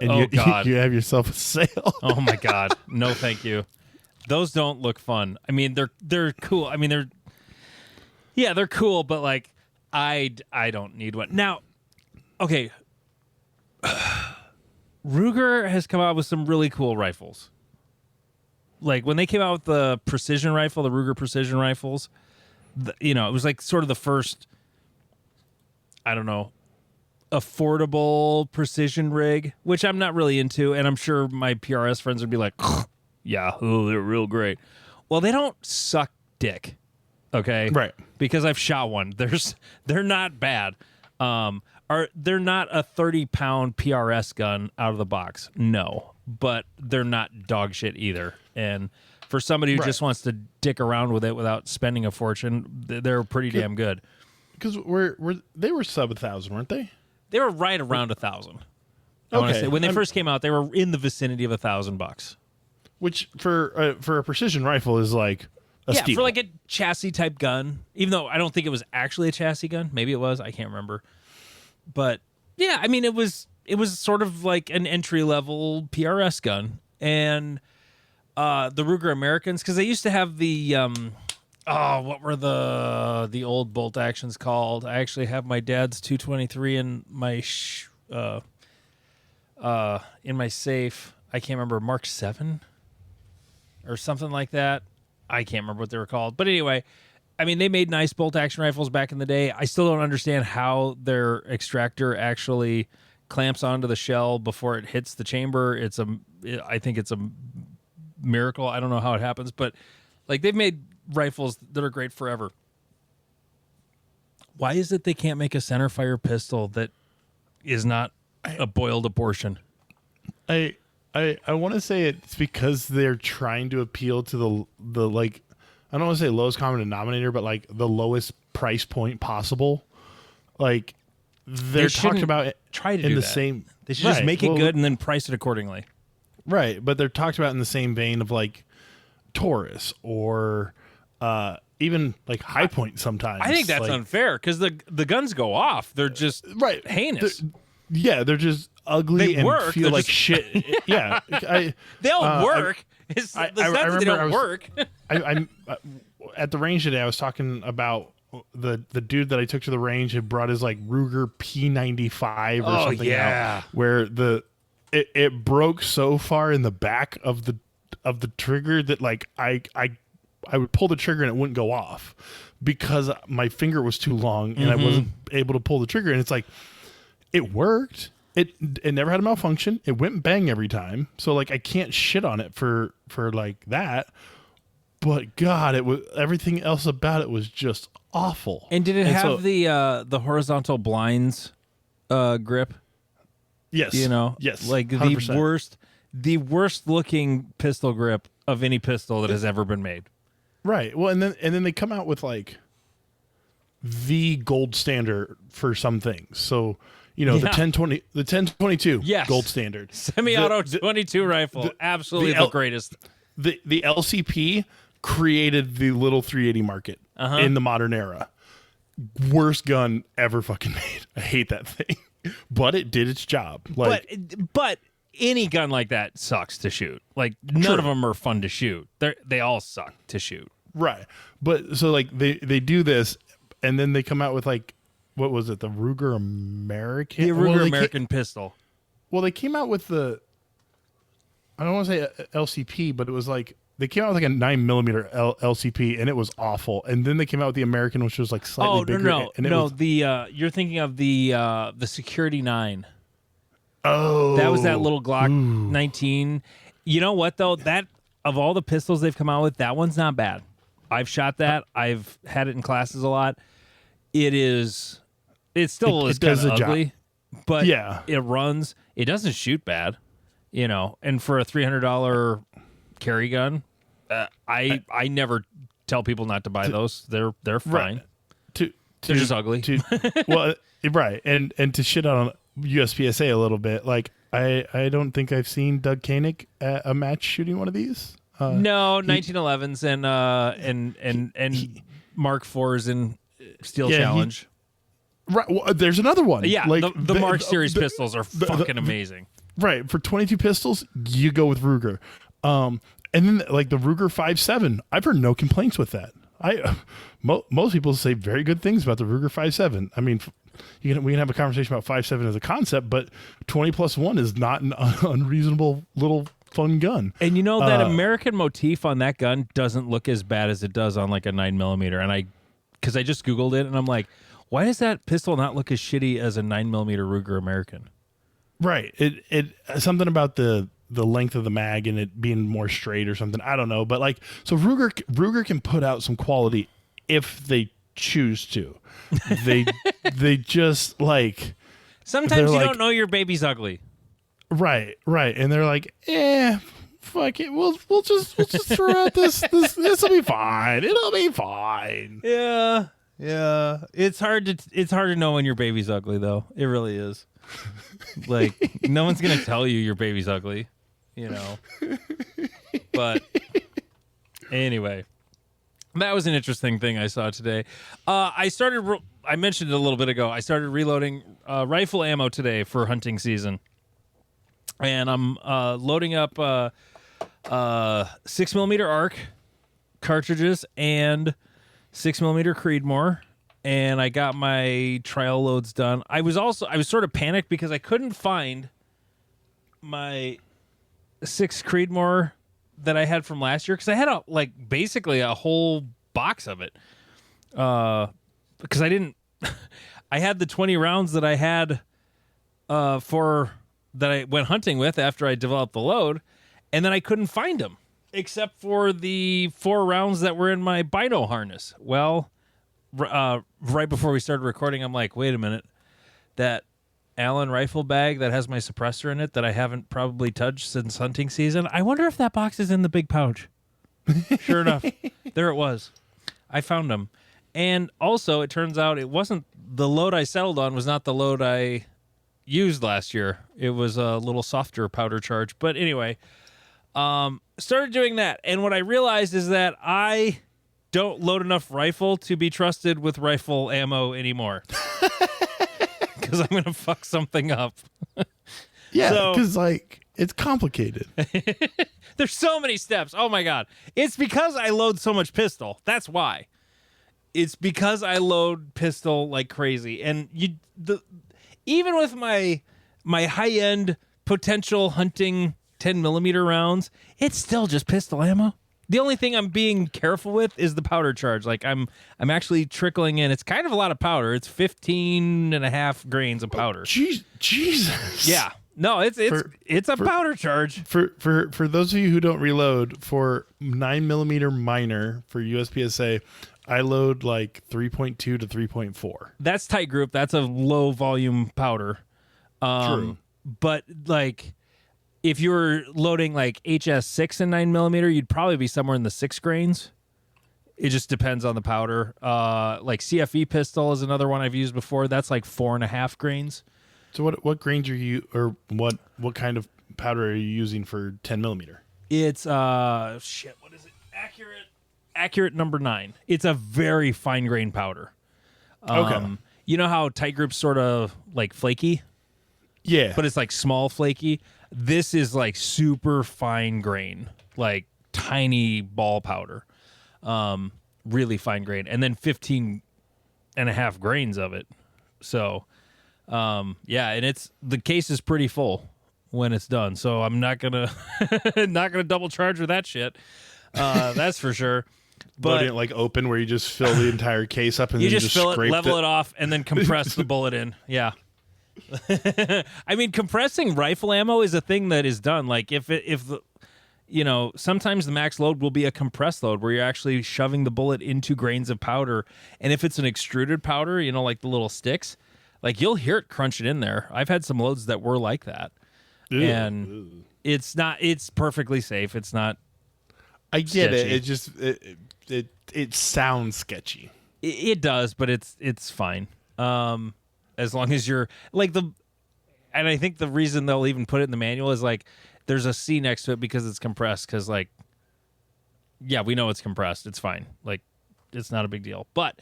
Oh, God. you have yourself a sale. oh my God. No, thank you. Those don't look fun. I mean, they're cool. I mean, they're cool, but like, I don't need one. Now, okay. Ruger has come out with some really cool rifles. Like when they came out with the precision rifle, the Ruger precision rifles, it was like sort of the first, I don't know, affordable precision rig, which I'm not really into, and I'm sure my PRS friends would be like, yeah, they're real great. Well, they don't suck dick, okay? Right. Because I've shot one. They're not bad. They're not a 30-pound PRS gun out of the box. No, but they're not dog shit either. And for somebody who just wants to dick around with it without spending a fortune, they're pretty damn good. Because they were sub 1,000, weren't they? They were right around 1,000. I want to say when they first came out, they were in the vicinity of $1,000. Which for a precision rifle is like a steal. For like a chassis type gun. Even though I don't think it was actually a chassis gun, maybe it was. I can't remember. But yeah, I mean, it was sort of like an entry level PRS gun, and the Ruger Americans, because they used to have the what were the old bolt actions called? I actually have my dad's 223 in my safe. I can't remember, Mark 7 or something like that. I can't remember what they were called, but anyway. I mean, they made nice bolt action rifles back in the day. I still don't understand how their extractor actually clamps onto the shell before it hits the chamber. I think it's a miracle. I don't know how it happens, but like they've made rifles that are great forever. Why is it they can't make a centerfire pistol that is not a boiled abortion? I want to say it's because they're trying to appeal to the like, I don't want to say lowest common denominator, but like the lowest price point possible. Like they're talked about it try to in do the that. same. They should just make it good and then price it accordingly. Right, but they're talked about in the same vein of like Taurus or even like High Point sometimes. I think that's like, unfair because the guns go off. They're just heinous. They're just ugly and work. feel They're like just shit. Yeah, they all work. I remember they don't work. I'm at the range today. I was talking about the dude that I took to the range had brought his like Ruger P95 or something out, where it broke so far in the back of the trigger that like I would pull the trigger and it wouldn't go off because my finger was too long and I wasn't able to pull the trigger. And it's like it worked. It never had a malfunction. It went bang every time. So like I can't shit on it for like that. But God, it was everything else about it was just awful. And did it have the horizontal blinds grip? Yes. Yes. Like 100%. the worst looking pistol grip of any pistol that has ever been made. Right. Well, and then they come out with like the gold standard for some things. So the 1022 gold standard. Semi-auto 22 rifle, absolutely the greatest. The LCP created the little 380 market in the modern era. Worst gun ever fucking made. I hate that thing. But it did its job. Like, but any gun like that sucks to shoot. Like none of them are fun to shoot. They all suck to shoot. Right. But so like they do this and then they come out with like, what was it? The Ruger American? The Ruger American pistol. Well, they came out with I don't want to say LCP, but it was like, they came out with like a 9mm LCP and it was awful. And then they came out with the American, which was like slightly bigger. You're thinking of the Security 9. Oh. That was that little Glock 19. You know what though? That of all the pistols they've come out with, that one's not bad. I've shot that. I've had it in classes a lot. It is It still is kind of ugly, but it runs. It doesn't shoot bad, And for a $300 carry gun, I never tell people not to buy those. They're fine. Right. They're just ugly. Well, right, and to shit on USPSA a little bit, like I don't think I've seen Doug Koenig at a match shooting one of these. No, 1911s and Mark IVs in Steel Challenge. Right. Well, there's another one. Yeah, like the Mark Series pistols are fucking amazing. Right. For 22 pistols, you go with Ruger. And then like the Ruger 5.7, I've heard no complaints with that. Most people say very good things about the Ruger 5.7. I mean, we can have a conversation about 5.7 as a concept, but 20+1 is not an unreasonable little fun gun. And that American motif on that gun doesn't look as bad as it does on like a 9mm. And because I just Googled it and I'm like, why does that pistol not look as shitty as a 9mm Ruger American? Right. It something about the length of the mag and it being more straight or something. I don't know. But like, so Ruger can put out some quality if they choose to. They just like. Sometimes you don't know your baby's ugly. Right. And they're like, fuck it. We'll just throw out this'll be fine. It'll be fine. Yeah. It's hard to know when your baby's ugly though. It really is. Like no one's gonna tell you your baby's ugly, But anyway, that was an interesting thing I saw today. I mentioned it a little bit ago. I started reloading rifle ammo today for hunting season. And I'm loading up 6mm ARC cartridges and 6mm Creedmoor, and I got my trial loads done. I was sort of panicked because I couldn't find my 6 Creedmoor that I had from last year because I had basically a whole box of it. Because I didn't, I had the 20 rounds that I had that I went hunting with after I developed the load, and then I couldn't find them except for the 4 rounds that were in my bino harness. Well, right before we started recording, I'm like, wait a minute, that Allen rifle bag that has my suppressor in it that I haven't probably touched since hunting season, I wonder if that box is in the big pouch. Sure enough, there it was. I found them. And also, it turns out it wasn't the load I settled on was not the load I used last year. It was a little softer powder charge. But anyway, started doing that. And what I realized is that I don't load enough rifle to be trusted with rifle ammo anymore. Because I'm going to fuck something up. Yeah, because it's complicated. There's so many steps. Oh my God. It's because I load so much pistol. That's why. It's because I load pistol like crazy. And even with my high-end potential hunting 10mm rounds, it's still just pistol ammo. The only thing I'm being careful with is the powder charge. Like I'm actually trickling in. It's kind of a lot of powder. It's 15.5 grains of powder. Jesus. Yeah. No, it's a powder charge. For those of you who don't reload, for 9mm minor for USPSA, I load like 3.2 to 3.4. That's tight group. That's a low volume powder. True. But like if you were loading like HS6 and 9mm, you'd probably be somewhere in the 6 grains. It just depends on the powder. Like CFE pistol is another one I've used before. That's like 4.5 grains. So what grains are you, or what kind of powder are you using for 10mm? It's what is it? Accurate number 9. It's a very fine grain powder. Okay. You know how tight group's sort of like flaky? Yeah. But it's like small flaky. This is like super fine grain, like tiny ball powder. Really fine grain. And then 15.5 grains of it. So, yeah, and the case is pretty full when it's done. So I'm not gonna double charge with that shit. That's for sure. But loading it like open where you just fill the entire case up and you then just fill it, scrape level it off, and then compress the bullet in. Yeah. I mean, compressing rifle ammo is a thing that is done. Like sometimes the max load will be a compressed load where you're actually shoving the bullet into grains of powder. And if it's an extruded powder, like the little sticks, Like you'll hear it crunching in there. I've had some loads that were like that. Ew. And it's perfectly safe. It's not. I get sketchy. it. It just it sounds sketchy. It does, but it's fine. As long as you're like and I think the reason they'll even put it in the manual is like there's a C next to it because it's compressed. Because like, yeah, we know it's compressed. It's fine. Like, it's not a big deal. But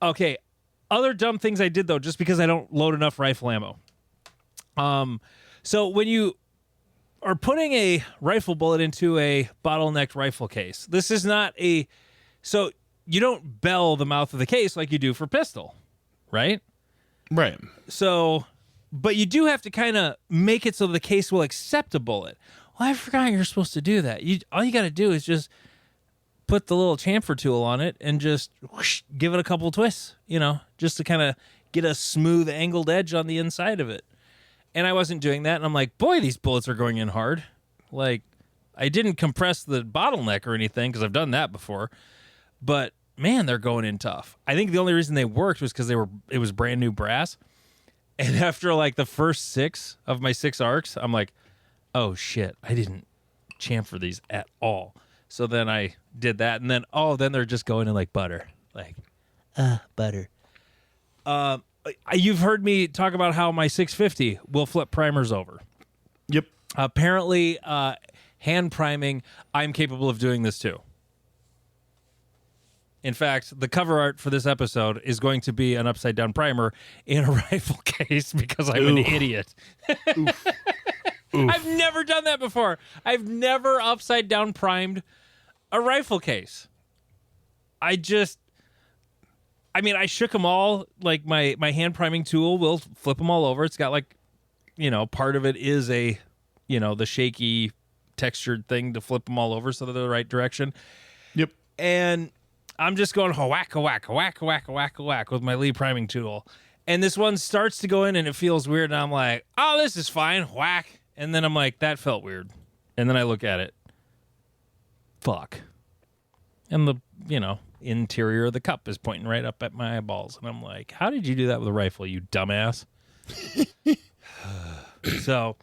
okay, other dumb things I did though, just because I don't load enough rifle ammo. So when you are putting a rifle bullet into a bottlenecked rifle case, this is not so you don't bell the mouth of the case like you do for pistol, right? Right. So, but you do have to kind of make it so the case will accept a bullet. Well, I forgot you're supposed to do that. All you got to do is just put the little chamfer tool on it and just whoosh, give it a couple twists, just to kind of get a smooth angled edge on the inside of it. And I wasn't doing that. And I'm like, boy, these bullets are going in hard. Like, I didn't compress the bottleneck or anything because I've done that before. But, man, they're going in tough. I think the only reason they worked was because it was brand new brass. And after, like, the first 6 of my 6 arcs, I'm like, oh, shit, I didn't chamfer these at all. So then I did that. And then, then they're just going in like butter. Like, butter. You've heard me talk about how my 650 will flip primers over. Yep. Apparently, hand priming, I'm capable of doing this too. In fact, the cover art for this episode is going to be an upside down primer in a rifle case because I'm an idiot. Oof. I've never done that before. I've never upside down primed a rifle case. I shook them all. Like my hand priming tool will flip them all over. It's got like, part of it is the shaky textured thing to flip them all over so they're the right direction. Yep. And I'm just going whack, whack, whack, whack, whack, whack with my Lee priming tool. And this one starts to go in and it feels weird. And I'm like, oh, this is fine. Whack. And then I'm like, that felt weird. And then I look at it. Fuck. And the, interior of the cup is pointing right up at my eyeballs. And I'm like, how did you do that with a rifle, you dumbass? So,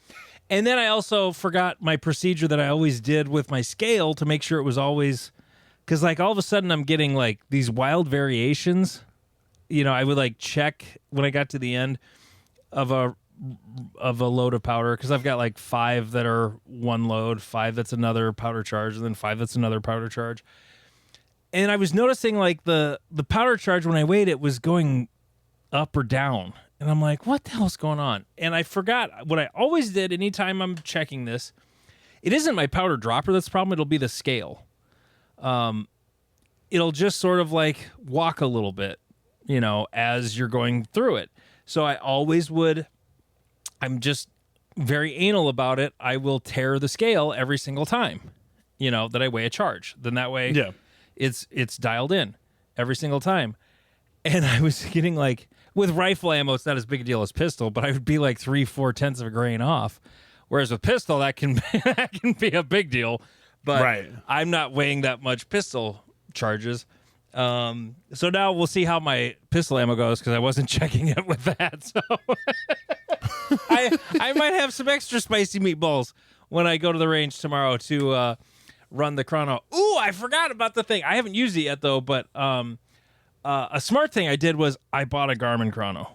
and then I also forgot my procedure that I always did with my scale to make sure it was always, because like all of a sudden I'm getting like these wild variations. I would like check when I got to the end of a load of powder, because I've got like 5 that are one load, 5 that's another powder charge, and then 5 that's another powder charge. And I was noticing like the powder charge when I weighed it was going up or down. And I'm like, what the hell's going on? And I forgot what I always did anytime I'm checking this. It isn't my powder dropper that's the problem. It'll be the scale. It'll just sort of like walk a little bit, as you're going through it. So I always I'm just very anal about it. I will tear the scale every single time, that I weigh a charge. Then that way, yeah, it's dialed in every single time. And I was getting like, with rifle ammo, it's not as big a deal as pistol, but I would be like 3/4 of a grain off. Whereas with pistol, that can be a big deal. But right. I'm not weighing that much pistol charges. So now we'll see how my pistol ammo goes, because I wasn't checking it with that. So I might have some extra spicy meatballs when I go to the range tomorrow to run the chrono. Ooh, I forgot about the thing. I haven't used it yet though, but a smart thing I did was I bought a Garmin chrono.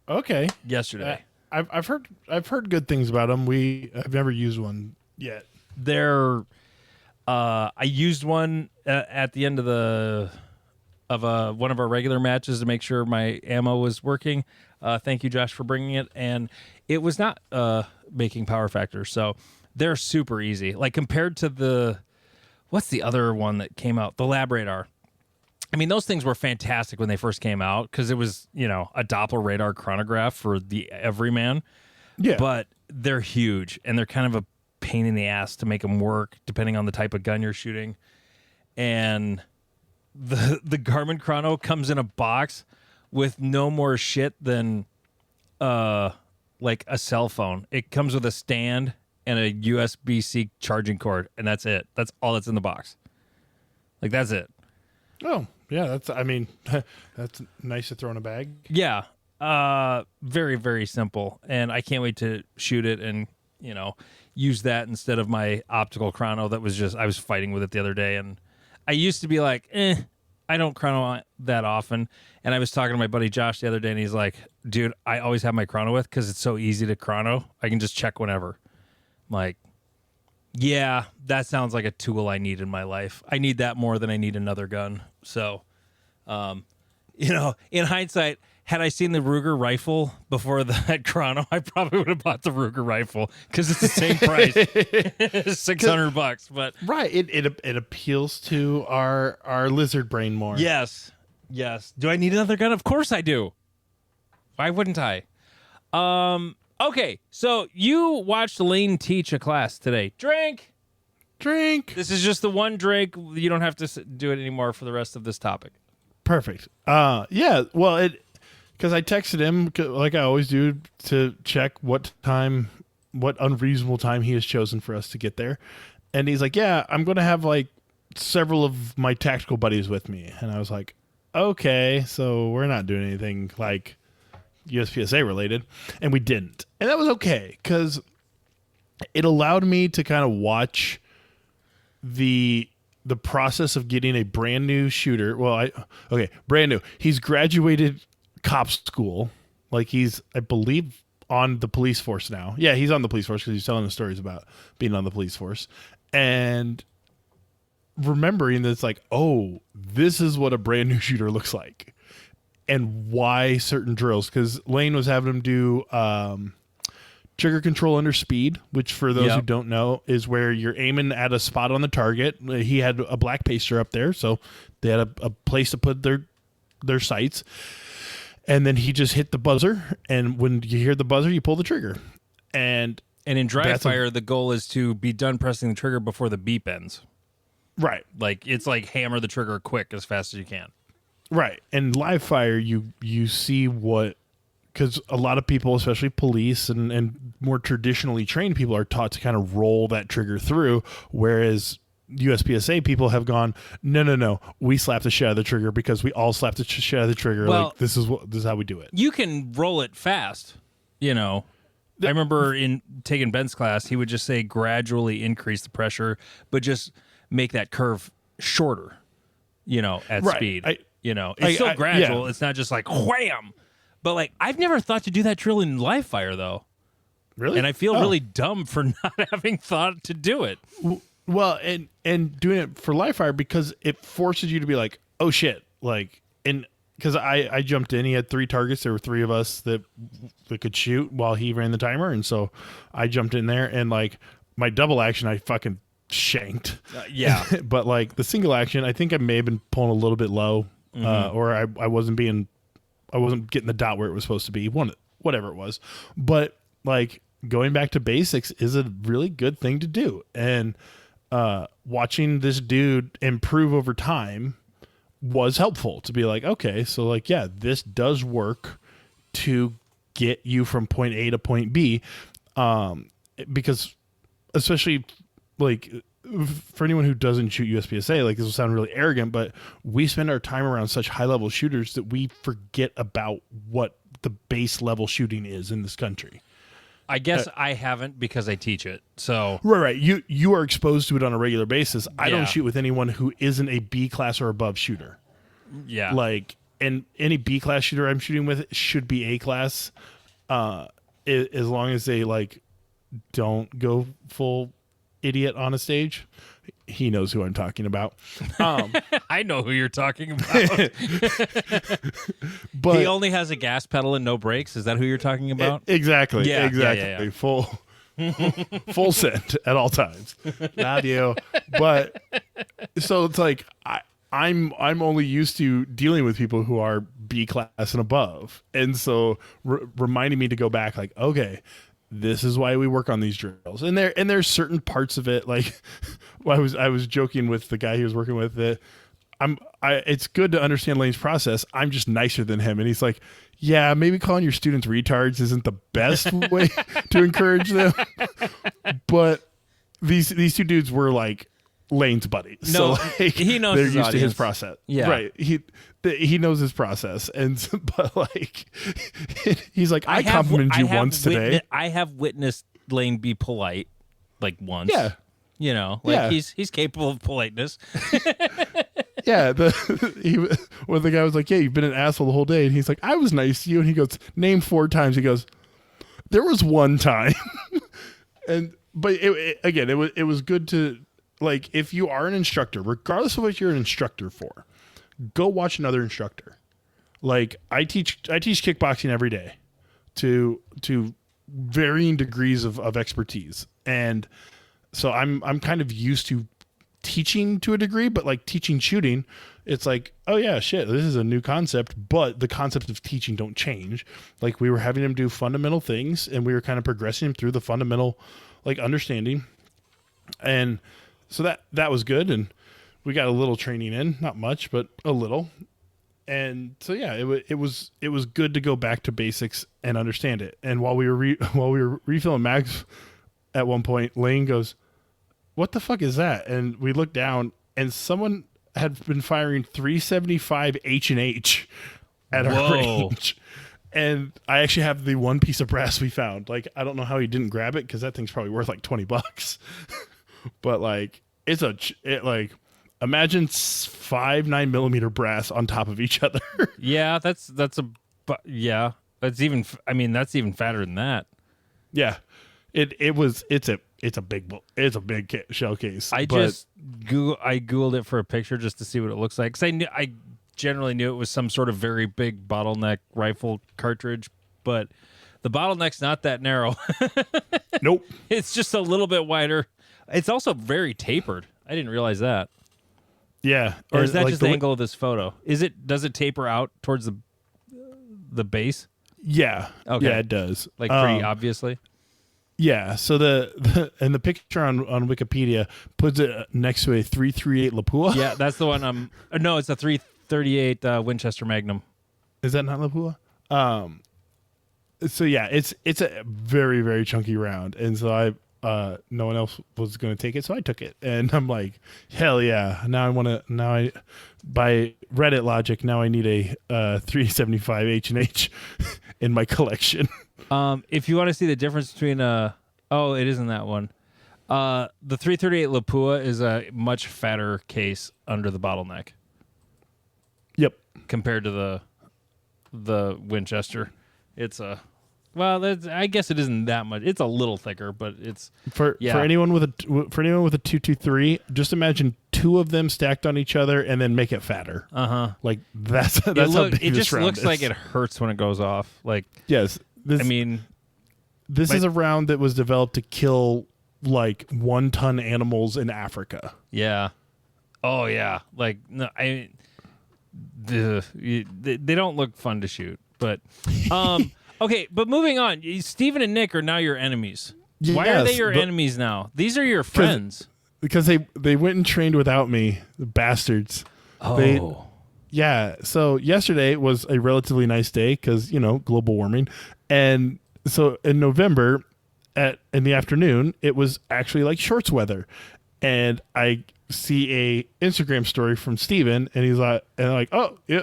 Okay. Yesterday. I've heard good things about them. I've never used one yet. They're I used one at the end of one of our regular matches to make sure my ammo was working. Thank you, Josh, for bringing it, and it was not making power factor. So they're super easy. Like compared to what's the other one that came out? The Lab Radar. I mean, those things were fantastic when they first came out because it was, a Doppler radar chronograph for the everyman. Yeah. But they're huge and they're kind of a pain in the ass to make them work depending on the type of gun you're shooting. And the Garmin chrono comes in a box with no more shit than like a cell phone. It comes with a stand and a USB-C charging cord, and that's it. That's all that's in the box. Like, that's it. Oh, yeah, that's nice to throw in a bag. Yeah. Very, very simple. And I can't wait to shoot it and, use that instead of my optical chrono that was I was fighting with it the other day. And I used to be like, I don't chrono that often. And I was talking to my buddy Josh the other day, and he's like, dude, I always have my chrono with because it's so easy to chrono. I can just check whenever. I'm like, yeah, that sounds like a tool I need in my life. I need that more than I need another gun. So, in hindsight, had I seen the Ruger rifle before that chrono, I probably would have bought the Ruger rifle because it's the same price, $600. But right, it appeals to our lizard brain more. Yes. Do I need another gun? Of course I do. Why wouldn't I? Okay, so you watched Lane teach a class today. Drink. This is just the one drink. You don't have to do it anymore for the rest of this topic. Perfect. Yeah. Well, because I texted him like I always do to check what unreasonable time he has chosen for us to get there, and he's like, "Yeah, I'm going to have like several of my tactical buddies with me," and I was like, "Okay, so we're not doing anything like USPSA related," and we didn't, and that was okay because it allowed me to kind of watch the process of getting a brand new shooter. Well, brand new. He's graduated cop school. Like he's, I believe, on the police force now. Yeah, he's on the police force because he's telling the stories about being on the police force. And remembering that it's like, oh, this is what a brand new shooter looks like. And why certain drills. Because Lane was having him do trigger control under speed, which for those who don't know is where you're aiming at a spot on the target. He had a black paster up there, so they had a place to put their sights. And then he just hit the buzzer, and when you hear the buzzer, you pull the trigger. And in dry fire, the goal is to be done pressing the trigger before the beep ends. Right. Like it's like hammer the trigger quick as fast as you can. Right. And live fire, you see what, because a lot of people, especially police and more traditionally trained people, are taught to kind of roll that trigger through, whereas USPSA people have gone, no, we slap the shit out of the trigger because we all slap the shit out of the trigger. Well, like this is how we do it. You can roll it fast, I remember in taking Ben's class, he would just say gradually increase the pressure, but just make that curve shorter, at speed. It's still gradual. It's not just like wham. But like I've never thought to do that drill in live fire though. Really? And I feel really dumb for not having thought to do it. Well, and doing it for live fire because it forces you to be like, oh shit, like, and because I jumped in, he had 3 targets. There were 3 of us that could shoot while he ran the timer, and so I jumped in there and like my double action, I fucking shanked. But like the single action, I think I may have been pulling a little bit low, or I wasn't getting the dot where it was supposed to be. Whatever it was, but like going back to basics is a really good thing to do, and watching this dude improve over time was helpful to be like, okay, so like, yeah, this does work to get you from point A to point B. Because especially like for anyone who doesn't shoot USPSA, like this will sound really arrogant, but we spend our time around such high level shooters that we forget about what the base level shooting is in this country. I guess I haven't because I teach it. So right. You are exposed to it on a regular basis. I don't shoot with anyone who isn't a B class or above shooter. Yeah. Like, and any B class shooter I'm shooting with should be A class, as long as they like don't go full idiot on a stage. He knows who I'm talking about. I know who you're talking about. But he only has a gas pedal and no brakes. Is that who you're talking about? Exactly. Yeah, exactly. Yeah. Full send at all times. Not you. But so it's like I'm only used to dealing with people who are B class and above, and so reminding me to go back, like, okay, this is why we work on these drills, and there's certain parts of it, like I was joking with the guy he was working with that it's good to understand Lane's process. I'm just nicer than him, and he's like, yeah, maybe calling your students retards isn't the best way to encourage them, but these 2 dudes were like Lane's buddies, No, so like, he knows they're his used audience. to his process. Yeah, right. he knows his process, and but like he's like, I complimented you once today. I have witnessed Lane be polite, like once. Yeah, you know, like he's capable of politeness. Yeah, when the guy was like, "Yeah, you've been an asshole the whole day," and he's like, "I was nice to you," and he goes, "Name 4 times." He goes, "There was one time," but it was good to, like, if you are an instructor, regardless of what you're an instructor for, go watch another instructor. Like I teach kickboxing every day to varying degrees of expertise, and so I'm kind of used to teaching to a degree, but like teaching shooting, it's like, oh yeah, shit, this is a new concept, but the concepts of teaching don't change. Like we were having him do fundamental things, and we were kind of progressing him through the fundamental like understanding, and so that was good, and we got a little training in, not much, but a little. And so yeah, it was good to go back to basics and understand it. And while we were refilling mags, at one point, Lane goes, "What the fuck is that?" And we looked down, and someone had been firing 375 H&H at our range. And I actually have the one piece of brass we found. Like, I don't know how he didn't grab it, because that thing's probably worth like $20. But like, imagine 5 9mm brass on top of each other. Yeah, that's even fatter than that. Yeah, it's a big shell case. I googled it for a picture just to see what it looks like, because I generally knew it was some sort of very big bottleneck rifle cartridge, but the bottleneck's not that narrow. Nope, it's just a little bit wider. It's also very tapered. I didn't realize that. Yeah, or is that like just the angle of this photo? Does it taper out towards the base? Yeah. Okay. Yeah, it does. Like pretty obviously. Yeah. So the picture on Wikipedia puts it next to a 338 Lapua. Yeah, that's the one. No, it's a 338 Winchester Magnum. Is that not Lapua? So yeah, it's a very, very chunky round, and so no one else was going to take it, so I took it, and I'm like, hell yeah! By Reddit logic, now I need a 375 H&H in my collection. If you want to see the difference between it isn't that one. The 338 Lapua is a much fatter case under the bottleneck. Yep. Compared to the Winchester, it's I guess it isn't that much. It's a little thicker, but it's for anyone with a 223. Just imagine 2 of them stacked on each other and then make it fatter. Like that's how big it just round looks is. like it hurts when it goes off. Like yes, this is a round that was developed to kill like 1-ton animals in Africa. Yeah. Oh yeah. Like no, they don't look fun to shoot, but okay, but moving on. Steven and Nick are now your enemies. Yes, why are they your enemies now? These are your friends. Because they went and trained without me, the bastards. Oh. So yesterday was a relatively nice day because, global warming. And so in November in the afternoon, it was actually like shorts weather. And I see a Instagram story from Steven, and he's like, oh, yeah,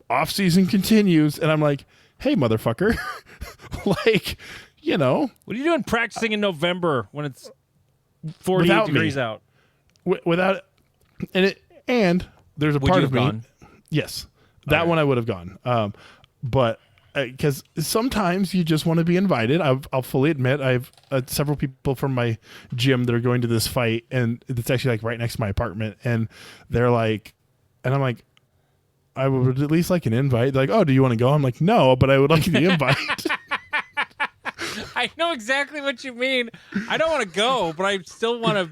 off season continues. And I'm like, hey, motherfucker, like, what are you doing practicing in November when it's 48 degrees out? Without, and there's a part of me. Gone? Yes, that one I would have gone. But because sometimes you just want to be invited. I'll fully admit I have several people from my gym that are going to this fight, and it's actually like right next to my apartment, and they're like, and I'm like, I would at least like an invite. They're like, oh, do you want to go? I'm like, no, but I would like the invite. I know exactly what you mean. I don't want to go, but I still want to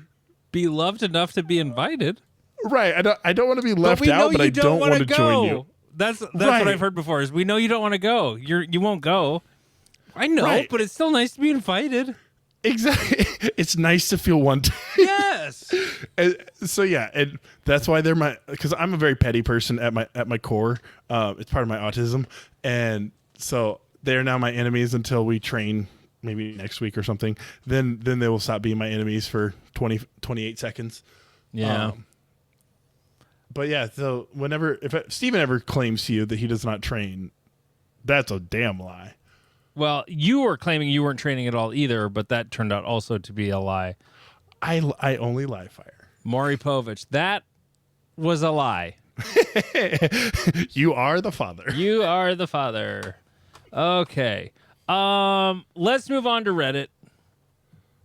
be loved enough to be invited. Right. I don't want to be left out, but I don't want to join you. That's right. What I've heard before is we know you don't want to go. You won't go. I know, right. But it's still nice to be invited. Exactly. It's nice to feel wanted. Yes. And that's why they're because I'm a very petty person at my core. It's part of my autism, and so they're now my enemies until we train maybe next week or something. Then they will stop being my enemies for 28 seconds. Yeah. But yeah, so if Steven ever claims to you that he does not train, that's a damn lie. Well, you were claiming you weren't training at all either, but that turned out also to be a lie. I only lie fire. Maury Povich, that was a lie. You are the father. You are the father. Okay. Let's move on to Reddit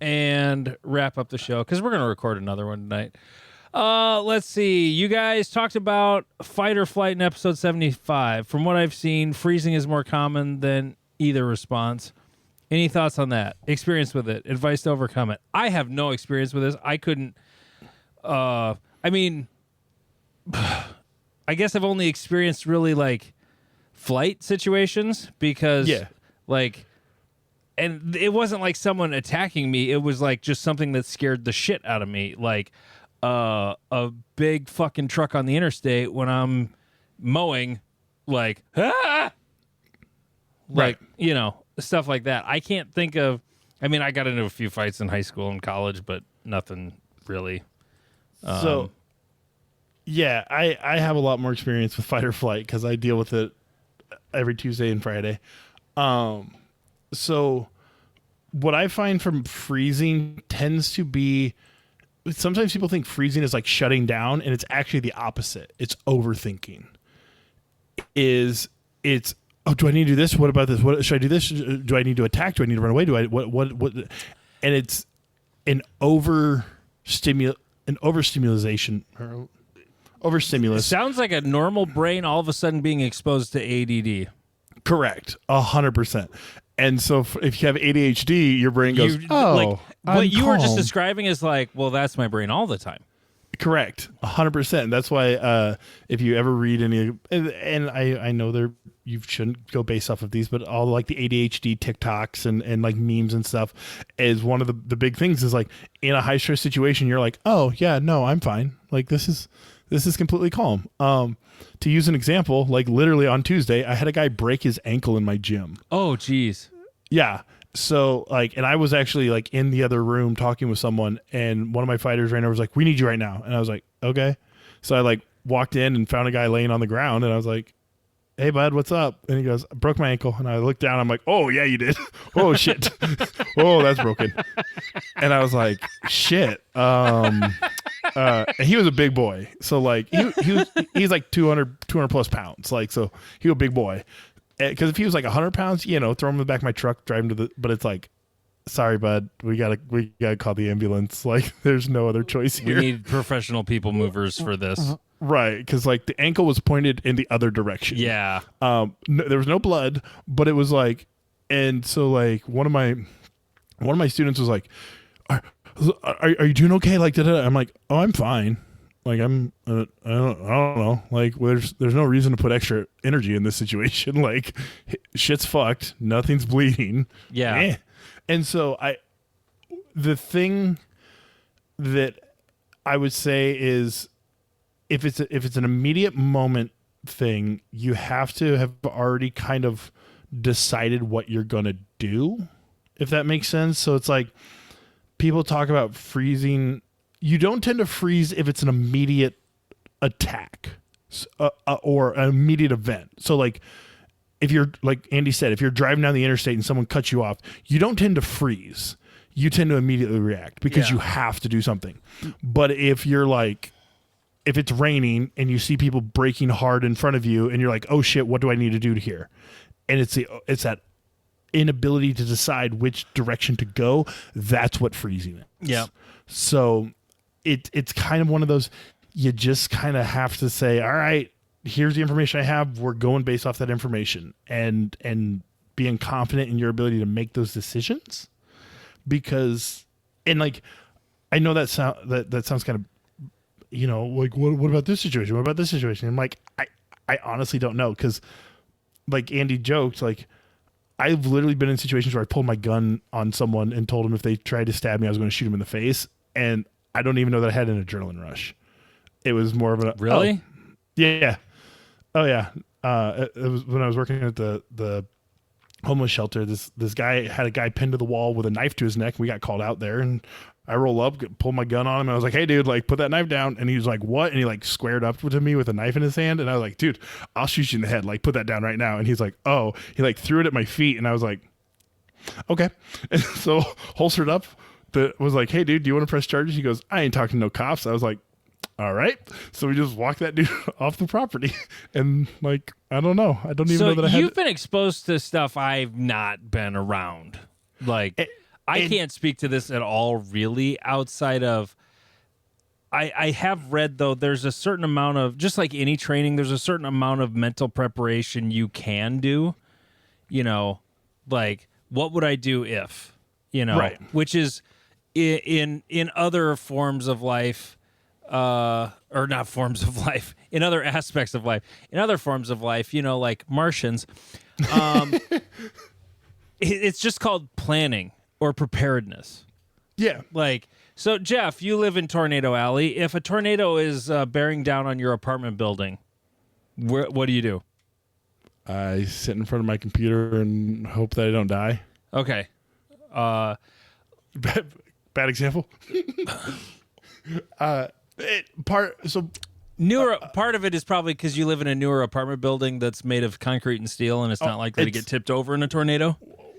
and wrap up the show because we're going to record another one tonight. Let's see. You guys talked about fight or flight in episode 75. From what I've seen, freezing is more common than either response. Any thoughts on that? Experience with it? Advice to overcome it? I have no experience with this. I couldn't. I mean, I guess I've only experienced really like flight situations because like, and it wasn't like someone attacking me. It was like just something that scared the shit out of me. Like a big fucking truck on the interstate when I'm mowing, like, like, you know, stuff like that. I can't think of, I mean, I got into a few fights in high school and college, but nothing really. So, yeah, I have a lot more experience with fight or flight because I deal with it every Tuesday and Friday. So what I find from freezing tends to be, sometimes people think freezing is like shutting down, and it's actually the opposite. It's overthinking. It's oh, do I need to do this? What about this? What should I do? This? Do I need to attack? Do I need to run away? Do I what? And it's an overstimulation or overstimulus. Sounds like a normal brain all of a sudden being exposed to ADD. Correct, 100%. And so if you have ADHD, your brain goes, what you were just describing is like, well, that's my brain all the time. Correct, 100%. That's why if you ever read any, and I know you shouldn't go based off of these, but all like the ADHD TikToks and like memes and stuff is one of the big things is like in a high stress situation, you're like, oh yeah, no, I'm fine. Like this is completely calm. To use an example, like literally on Tuesday, I had a guy break his ankle in my gym. Oh, geez. Yeah. So like, and I was actually like in the other room talking with someone, and one of my fighters ran over was like, we need you right now. And I was like, okay. So I like walked in and found a guy laying on the ground, and I was like, hey bud, what's up? And he goes, I broke my ankle. And I looked down, I'm like, oh yeah, you did. Oh shit. Oh, that's broken. And I was like, shit. And he was a big boy. So like he's like 200 plus pounds. Like, so he was a big boy. Because if he was like 100 pounds, you know, throw him in the back of my truck, drive him to the, but it's like, sorry, bud, we gotta call the ambulance. Like, there's no other choice here. We need professional people movers for this. Right, because like the ankle was pointed in the other direction. Yeah. There was no blood, but it was like, and so like one of my students was like, "Are you doing okay?" Like, da-da-da. I'm like, "Oh, I'm fine." Like I don't know. Like there's no reason to put extra energy in this situation. Like shit's fucked. Nothing's bleeding. Yeah. Eh. And so the thing that I would say is, if it's an immediate moment thing, you have to have already kind of decided what you're going to do, if that makes sense. So it's like people talk about freezing. You don't tend to freeze if it's an immediate attack or an immediate event. So like if you're, like Andy said, if you're driving down the interstate and someone cuts you off, you don't tend to freeze. You tend to immediately react because you have to do something. But if you're like, if it's raining and you see people braking hard in front of you and you're like, oh shit, what do I need to do here? And it's that inability to decide which direction to go. That's what freezing is. Yeah. So it's kind of one of those, you just kind of have to say, all right, here's the information I have. We're going based off that information and being confident in your ability to make those decisions. Because, and like, I know that sounds kind of, you know, like, what about this situation? What about this situation? I'm like, I honestly don't know. Cause like Andy joked, like I've literally been in situations where I pulled my gun on someone and told them if they tried to stab me, I was going to shoot them in the face. And I don't even know that I had an adrenaline rush. It was more of a, really? Oh, yeah. Oh yeah. It was when I was working at the homeless shelter. This guy had a guy pinned to the wall with a knife to his neck. We got called out there, and I roll up, pull my gun on him, and I was like, "Hey, dude, like, put that knife down." And he was like, "What?" And he like squared up to me with a knife in his hand, and I was like, "Dude, I'll shoot you in the head. Like, put that down right now." And he's like, "Oh." He like threw it at my feet, and I was like, "Okay." And so holstered up, was like, "Hey, dude, do you want to press charges?" He goes, "I ain't talking to no cops." I was like, "All right." So we just walked that dude off the property, and like, I don't know. I don't even know that I had. You've been exposed to stuff I've not been around. Like, I can't speak to this at all, really, outside of. I have read, though, there's a certain amount of, just like any training, there's a certain amount of mental preparation you can do. You know, like, what would I do if? You know, right. Which is in other forms of life. Or not forms of life, in other aspects of life, in other forms of life, you know, like Martians. It's just called planning or preparedness. Yeah. Like, so Jeff, you live in Tornado Alley. If a tornado is bearing down on your apartment building, what do you do? I sit in front of my computer and hope that I don't die. Okay. Bad example. Part of it is probably because you live in a newer apartment building that's made of concrete and steel, and it's not likely to get tipped over in a tornado.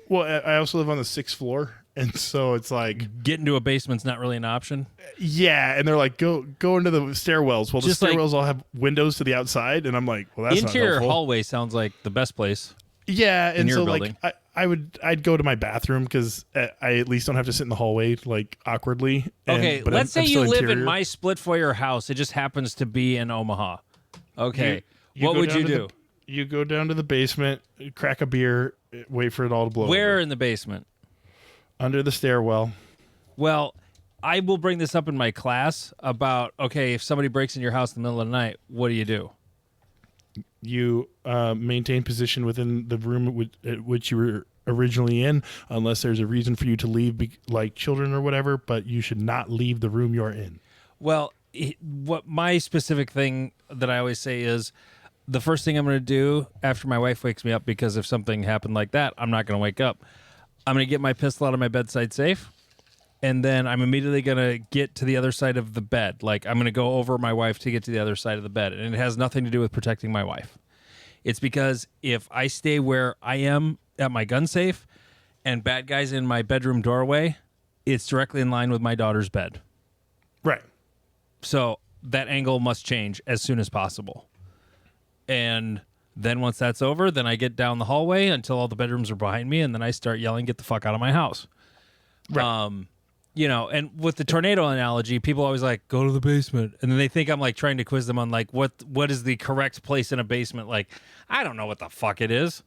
Well, I also live on the 6th floor, and so it's like getting to a basement's not really an option. Yeah, and they're like, go into the stairwells. Well, just the stairwells all have windows to the outside, and I'm like, well, that's interior not helpful. Hallway sounds like the best place. Yeah, and so building. like I'd go to my bathroom because I at least don't have to sit in the hallway like awkwardly. Okay, let's say you live in my split foyer house. It just happens to be in Omaha. Okay, what would you do? You go down to the basement, crack a beer, wait for it all to blow Where over. in the basement? Under the stairwell. Well, I will bring this up in my class about, okay, if somebody breaks in your house in the middle of the night, what do you do? You maintain position within the room at which you were originally in, unless there's a reason for you to leave, like children or whatever, but you should not leave the room you're in. Well, what my specific thing that I always say is, the first thing I'm going to do after my wife wakes me up, because if something happened like that, I'm not going to wake up. I'm going to get my pistol out of my bedside safe, and then I'm immediately going to get to the other side of the bed. Like, I'm going to go over my wife to get to the other side of the bed, and it has nothing to do with protecting my wife. It's because if I stay where I am at my gun safe and bad guys in my bedroom doorway, it's directly in line with my daughter's bed. Right. So that angle must change as soon as possible. And then once that's over, then I get down the hallway until all the bedrooms are behind me, and then I start yelling, "Get the fuck out of my house." Right. You know, and with the tornado analogy, people always like, go to the basement. And then they think I'm like trying to quiz them on like what is the correct place in a basement. Like, I don't know what the fuck it is.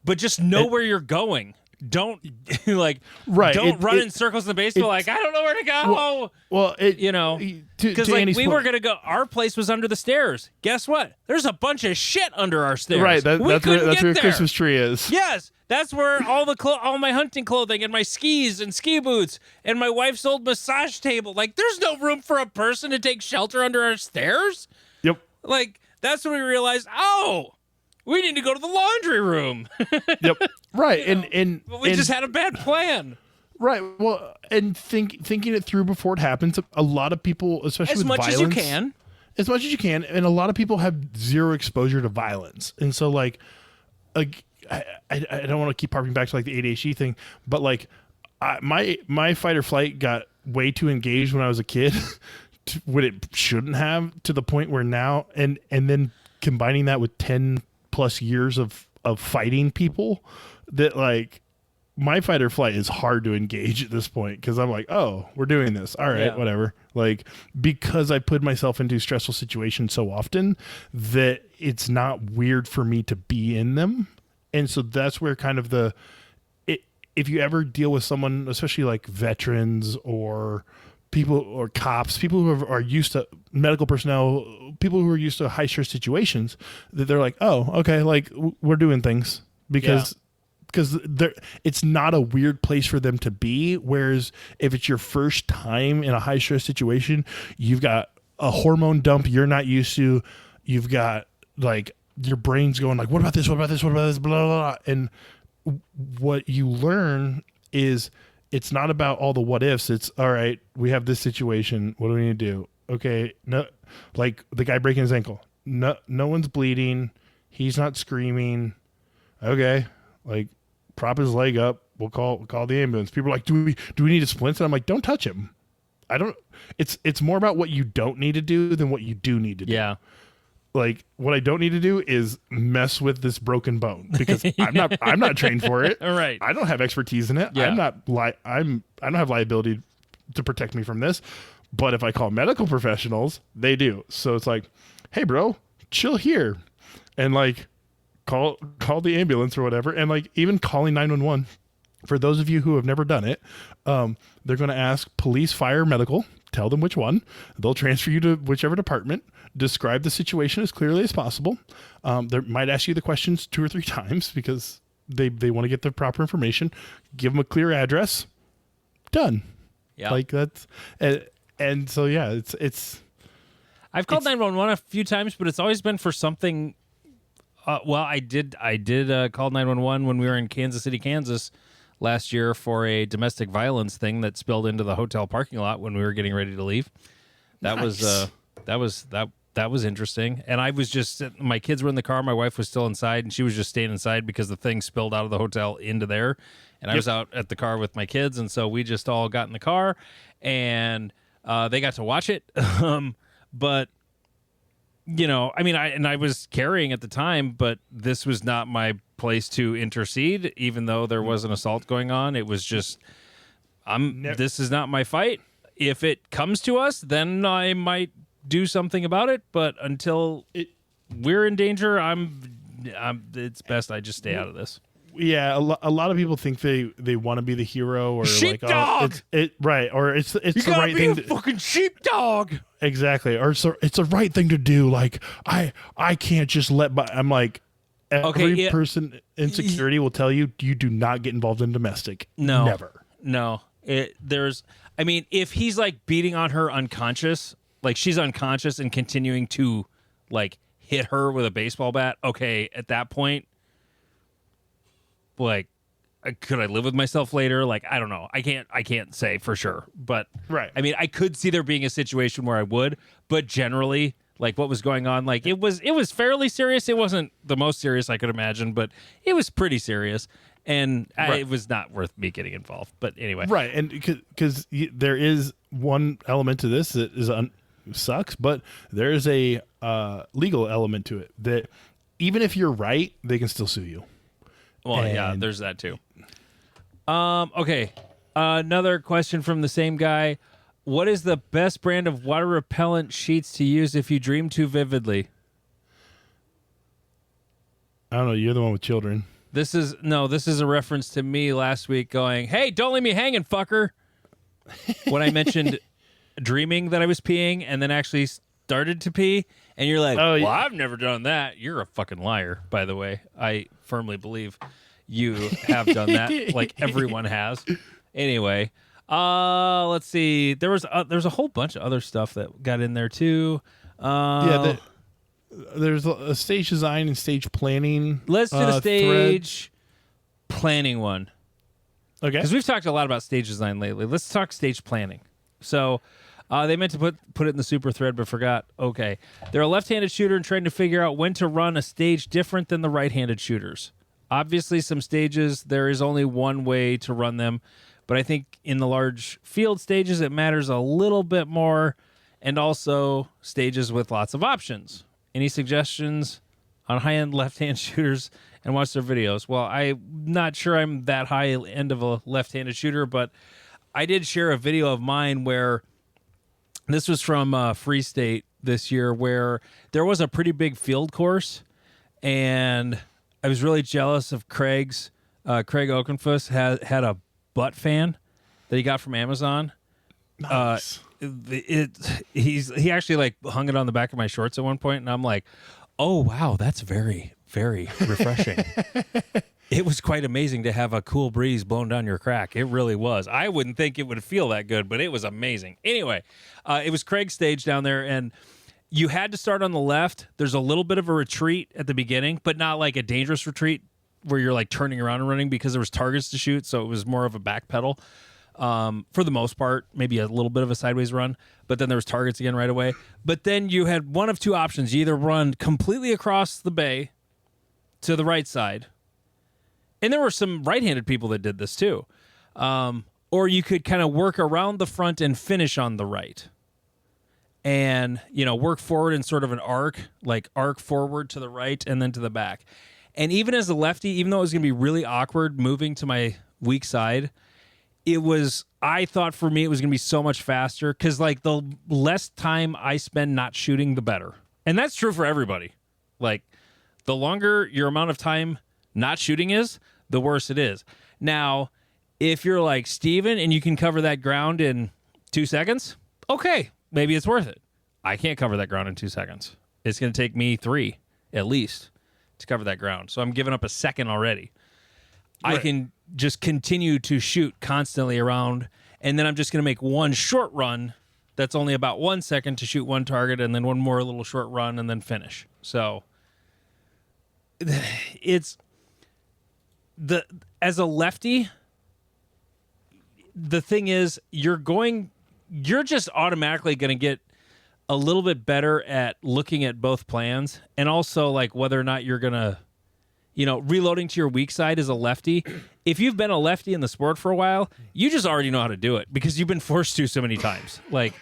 But just know where you're going. Don't like don't run in circles in the basement like I don't know where to go. Well, you know, because like we were gonna go. Our place was under the stairs. Guess what? There's a bunch of shit under our stairs. Right. That's where your Christmas tree is. Yes, that's where all my hunting clothing and my skis and ski boots and my wife's old massage table. Like, there's no room for a person to take shelter under our stairs. Yep. Like, that's when we realized, we need to go to the laundry room. Yep. Right. But we just had a bad plan. Right. Well, and thinking it through before it happens, a lot of people, especially with violence. As much as you can. And a lot of people have zero exposure to violence. And so, like I don't want to keep harping back to like the ADHD thing, but like my fight or flight got way too engaged when I was a kid when it shouldn't have, to the point where now, and then combining that with 10 plus years of fighting people, that like my fight or flight is hard to engage at this point, because I'm like, oh, we're doing this, all right, whatever, like, because I put myself into stressful situations so often that it's not weird for me to be in them. And so that's where kind of if you ever deal with someone, especially like veterans or people or cops, people who are used to medical personnel, people who are used to high stress situations, that they're like, oh, okay, like we're doing things because it's not a weird place for them to be. Whereas if it's your first time in a high stress situation, you've got a hormone dump you're not used to. You've got like your brain's going like, what about this? What about this? What about this? Blah, blah, blah. And what you learn is it's not about all the what ifs. It's all right. We have this situation. What do we need to do? Okay. No, like the guy breaking his ankle. No one's bleeding. He's not screaming. Okay. Like prop his leg up. We'll call the ambulance. People are like, do we need to splint? And I'm like, don't touch him. It's more about what you don't need to do than what you do need to do. Yeah. Like what I don't need to do is mess with this broken bone because I'm not trained for it. Right. I don't have expertise in it. Yeah. I don't have liability to protect me from this. But if I call medical professionals, they do. So it's like, hey bro, chill here. And like call the ambulance or whatever. And like even calling 911, for those of you who have never done it, they're going to ask police, fire, medical, tell them which one. They'll transfer you to whichever department. Describe the situation as clearly as possible. They might ask you the questions 2 or 3 times because they want to get the proper information. Give them a clear address. Done. Yeah. Like that's and so yeah, it's. I've called 911 a few times, but it's always been for something. Well, I did call 911 when we were in Kansas City, Kansas last year for a domestic violence thing that spilled into the hotel parking lot when we were getting ready to leave. That Nice. That was interesting. And I was just, my kids were in the car. My wife was still inside, and she was just staying inside because the thing spilled out of the hotel into there. And I was out at the car with my kids, and so we just all got in the car, and they got to watch it. But, you know, I mean, I was carrying at the time, but this was not my place to intercede, even though there was an assault going on. It was just, this is not my fight. If it comes to us, then I might do something about it, but until we're in danger, it's best I just stay out of this. Yeah, a lot of people think they want to be the hero or sheepdog. Right, or it's the right be thing. a fucking sheepdog. Exactly, or it's a right thing to do. Like I can't just I'm like every person in security will tell you do not get involved in domestic. No, never. No, I mean, if he's like beating on her unconscious. Like she's unconscious and continuing to like hit her with a baseball bat. Okay, at that point, like, could I live with myself later? Like, I don't know. I can't say for sure. But right. I mean, I could see there being a situation where I would. But generally, like what was going on, like it was fairly serious. It wasn't the most serious I could imagine, but it was pretty serious. And it was not worth me getting involved. But anyway, right. And because there is one element to this that is sucks, but there is a legal element to it that even if you're right, they can still sue you. Well, yeah, there's that too. Okay. Another question from the same guy. What is the best brand of water repellent sheets to use if you dream too vividly? I don't know. You're the one with children. This is a reference to me last week going, hey, don't leave me hanging, fucker. When I mentioned dreaming that I was peeing and then actually started to pee, and you're like, well, I've never done that. You're a fucking liar, by the way. I firmly believe you have done that, like everyone has. Anyway, let's see. There's a whole bunch of other stuff that got in there too. There's a stage design and stage planning. Let's do the stage planning one. Okay. Because we've talked a lot about stage design lately. Let's talk stage planning. So they meant to put it in the super thread, but forgot. Okay. They're a left-handed shooter and trying to figure out when to run a stage different than the right-handed shooters. Obviously, some stages, there is only one way to run them, but I think in the large field stages, it matters a little bit more, and also stages with lots of options. Any suggestions on high-end left-hand shooters and watch their videos? Well, I'm not sure I'm that high end of a left-handed shooter, but I did share a video of mine where this was from Free State this year, where there was a pretty big field course, and I was really jealous of Craig's. Craig Oakenfuss had a butt fan that he got from Amazon. Nice. He actually like hung it on the back of my shorts at one point, and I'm like, oh wow, that's very, very refreshing. It was quite amazing to have a cool breeze blowing down your crack. It really was. I wouldn't think it would feel that good, but it was amazing. Anyway, it was Craig's stage down there, and you had to start on the left. There's a little bit of a retreat at the beginning, but not like a dangerous retreat. where you're like turning around and running because there was targets to shoot, so it was more of a back pedal. For the most part, maybe a little bit of a sideways run, but then there was targets again right away. But then you had one of two options. You either run completely across the bay to the right side, and there were some right-handed people that did this too, or you could kind of work around the front and finish on the right. And, work forward in sort of an arc, like arc forward to the right and then to the back. And even as a lefty, even though it was going to be really awkward moving to my weak side, I thought for me it was going to be so much faster because, like, the less time I spend not shooting, the better. And that's true for everybody. Like, the longer your amount of time not shooting is, the worse it is. Now, if you're like Steven and you can cover that ground in 2 seconds, okay. Maybe it's worth it. I can't cover that ground in 2 seconds. It's going to take me 3 at least to cover that ground. So I'm giving up a second already. Right. I can just continue to shoot constantly around, and then I'm just going to make one short run that's only about 1 second to shoot one target, and then one more little short run, and then finish. So it's as a lefty, the thing is you're just automatically going to get a little bit better at looking at both plans, and also like whether or not you're going to, reloading to your weak side as a lefty. If you've been a lefty in the sport for a while, you just already know how to do it because you've been forced to so many times. Like,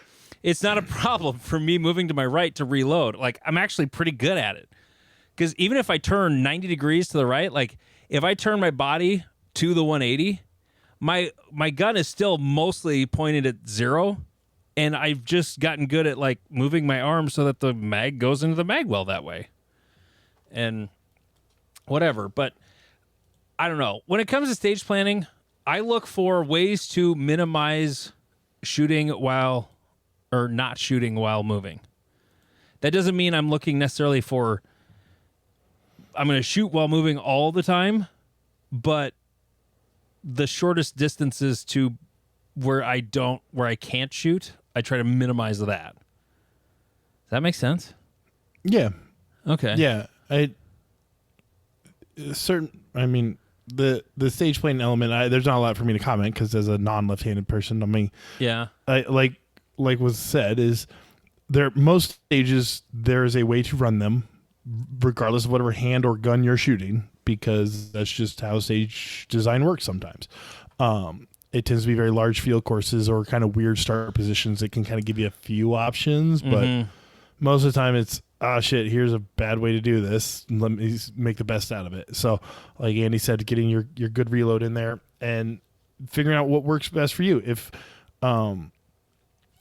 it's not a problem for me moving to my right to reload. Like, I'm actually pretty good at it because even if I turn 90 degrees to the right, like if I turn my body to the 180, my gun is still mostly pointed at 0, and I've just gotten good at like moving my arm so that the mag goes into the mag well that way. And whatever, but I don't know. When it comes to stage planning, I look for ways to minimize shooting not shooting while moving. That doesn't mean I'm looking necessarily for I'm going to shoot while moving all the time, but the shortest distances to where I can't shoot, I try to minimize that. Does that make sense? Yeah. Okay. Yeah. The stage planning element, there's not a lot for me to comment because as a non-left-handed person, I mean, yeah, like was said, is most stages there is a way to run them regardless of whatever hand or gun you're shooting, because that's just how stage design works sometimes. It tends to be very large field courses or kind of weird start positions that can kind of give you a few options, but most of the time it's, shit, here's a bad way to do this. Let me make the best out of it. So like Andy said, getting your good reload in there and figuring out what works best for you. If I'm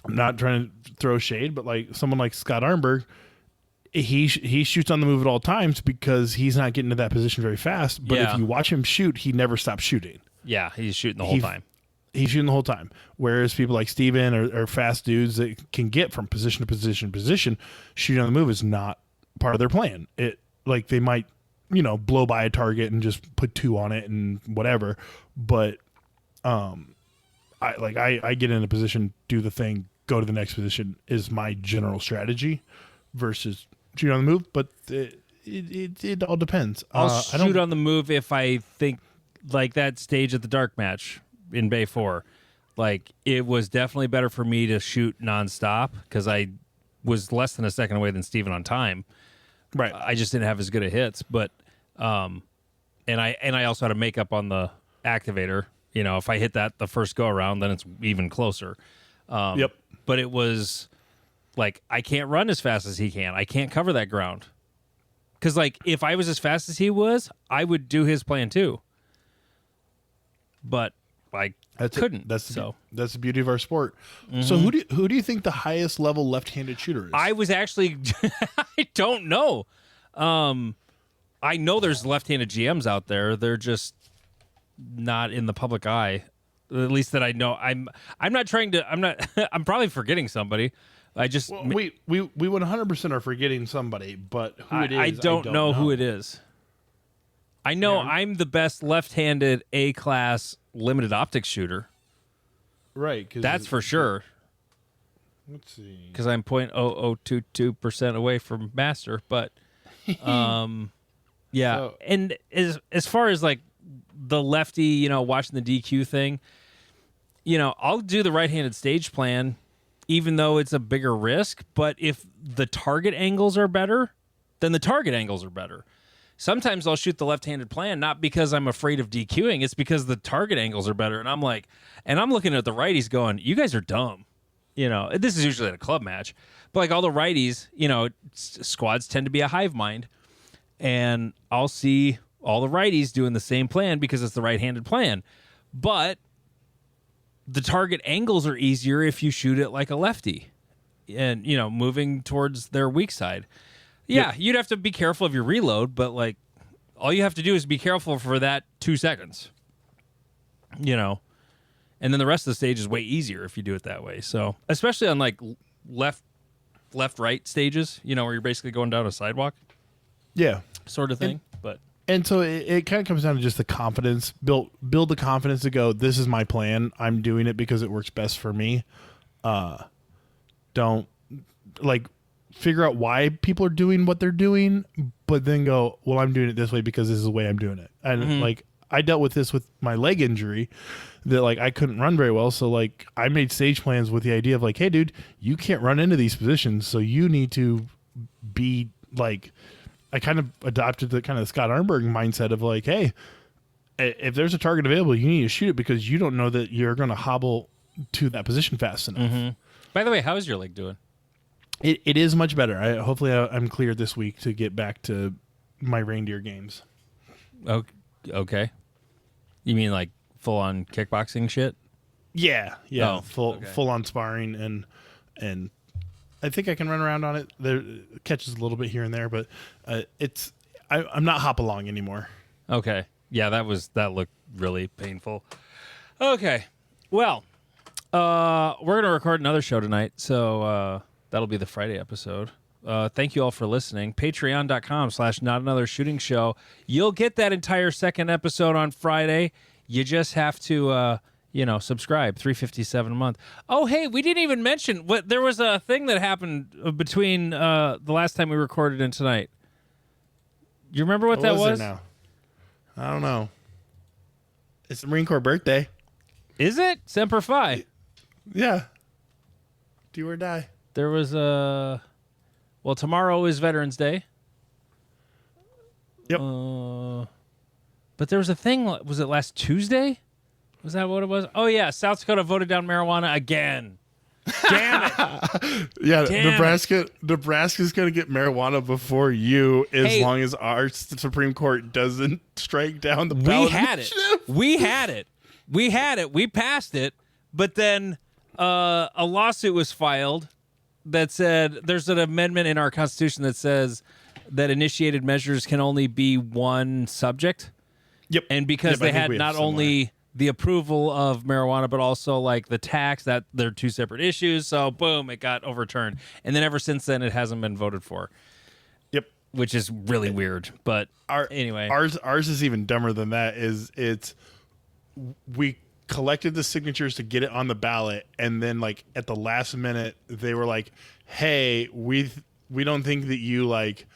not trying to throw shade, but like someone like Scott Arnberg, he shoots on the move at all times because he's not getting to that position very fast. But if you watch him shoot, he never stops shooting. Yeah, he's shooting the whole time. He's shooting the whole time. Whereas people like Steven or fast dudes that can get from position to position to position, shooting on the move is not part of their plan. It like they might, blow by a target and just put 2 on it and whatever. But I get in a position, do the thing, go to the next position is my general strategy versus shooting on the move. But it all depends. I'll shoot on the move if I think like that stage at the dark match in Bay 4, like it was definitely better for me to shoot nonstop because I was less than a second away than Steven on time. Right. I just didn't have as good a hits, but and I also had a makeup on the activator. If I hit that the first go around, then it's even closer. Yep. But it was like I can't run as fast as he can. I can't cover that ground. Because like if I was as fast as he was, I would do his plan too. But I couldn't. That's the beauty of our sport. Mm-hmm. So who do you think the highest level left-handed shooter is? I was actually I don't know. I know there's left-handed GMs out there. They're just not in the public eye. At least that I know. I'm not trying to. I'm probably forgetting somebody. We 100% are forgetting somebody, but who it is, I don't know who it is. I know I'm the best left-handed A-class limited optics shooter. Right. That's for sure. Let's see. Because I'm 0.0022% away from master, but Yeah, So- and as far as like the lefty, watching the DQ thing, I'll do the right-handed stage plan, even though it's a bigger risk. But if the target angles are better, then the target angles are better. Sometimes I'll shoot the left-handed plan, not because I'm afraid of DQing. It's because the target angles are better. And I'm looking at the righties going, you guys are dumb. This is usually at a club match. But like all the righties, squads tend to be a hive mind. And I'll see all the righties doing the same plan because it's the right-handed plan. But the target angles are easier if you shoot it like a lefty and, moving towards their weak side. Yeah, you'd have to be careful of your reload, but like all you have to do is be careful for that 2 seconds. And then the rest of the stage is way easier if you do it that way. So, especially on like left right stages, where you're basically going down a sidewalk. Yeah. Sort of thing. And so it kind of comes down to just the confidence, build the confidence to go, this is my plan. I'm doing it because it works best for me. Don't like figure out why people are doing what they're doing, but then go, well, I'm doing it this way because this is the way I'm doing it. And like I dealt with this with my leg injury that like I couldn't run very well. So like I made stage plans with the idea of like, hey dude, you can't run into these positions. So you need to be like, I kind of adopted the kind of Scott Arnberg mindset of like, hey, if there's a target available, you need to shoot it because you don't know that you're going to hobble to that position fast enough. By the way, how is your leg doing? It is much better. Hopefully I'm cleared this week to get back to my reindeer games. Okay. You mean like full on kickboxing shit? Yeah. Oh, full on sparring and I think I can run around on it. There catches a little bit here and there, but I'm not hop along anymore. Okay. Yeah, that looked really painful. Okay. Well, we're going to record another show tonight, so that'll be the Friday episode. Thank you all for listening. Patreon.com/notanothershootingshow. You'll get that entire second episode on Friday. You just have to subscribe. $3.57 a month. Oh, hey, we didn't even mention what there was a thing that happened between the last time we recorded and tonight. You remember what that was? Now? I don't know. It's the Marine Corps birthday. Is it? Semper Fi. Yeah. Do or die. There was tomorrow is Veterans Day. Yep. But there was a thing. Was it last Tuesday? Was that what it was? Oh, yeah. South Dakota voted down marijuana again. Damn it. Yeah, Damn Nebraska's going to get marijuana before you as long as our Supreme Court doesn't strike down the ballot. We had it. We passed it. But then a lawsuit was filed that said there's an amendment in our Constitution that says that initiated measures can only be one subject. Yep. And because they had not only the approval of marijuana, but also like the tax, that they're two separate issues. So boom, it got overturned. And then ever since then, it hasn't been voted for. Yep. Which is really weird. But anyway, ours is even dumber than that. We collected the signatures to get it on the ballot, and then like at the last minute, they were like, "Hey, we don't think that you like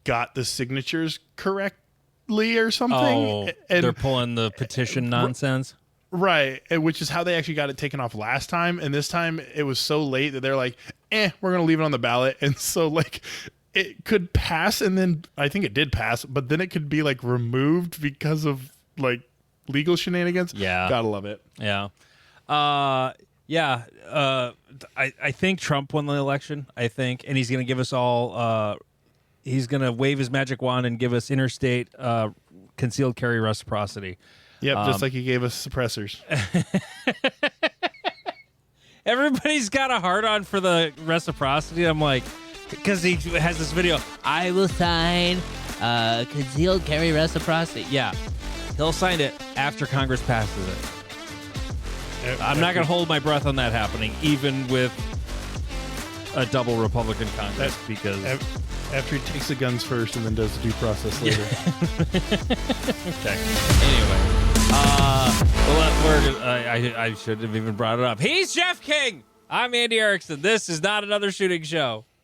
got the signatures correctly or something." Oh, and they're pulling the petition nonsense. Right, which is how they actually got it taken off last time. And this time it was so late that they're like, we're going to leave it on the ballot. And so like it could pass, and then I think it did pass, but then it could be like removed because of like legal shenanigans. Yeah. Gotta love it. Yeah. I think Trump won the election, and he's going to give us all, he's going to wave his magic wand and give us interstate concealed carry reciprocity. Yep, just like he gave us suppressors. Everybody's got a hard-on for the reciprocity. I'm like, because he has this video, I will sign concealed carry reciprocity. Yeah, he'll sign it after Congress passes it. I'm not going to hold my breath on that happening, even with a double Republican Congress, because... After he takes the guns first and then does the due process later. Okay. Anyway. I should have even brought it up. He's Jeff King. I'm Andy Erickson. This is Not Another Shooting Show.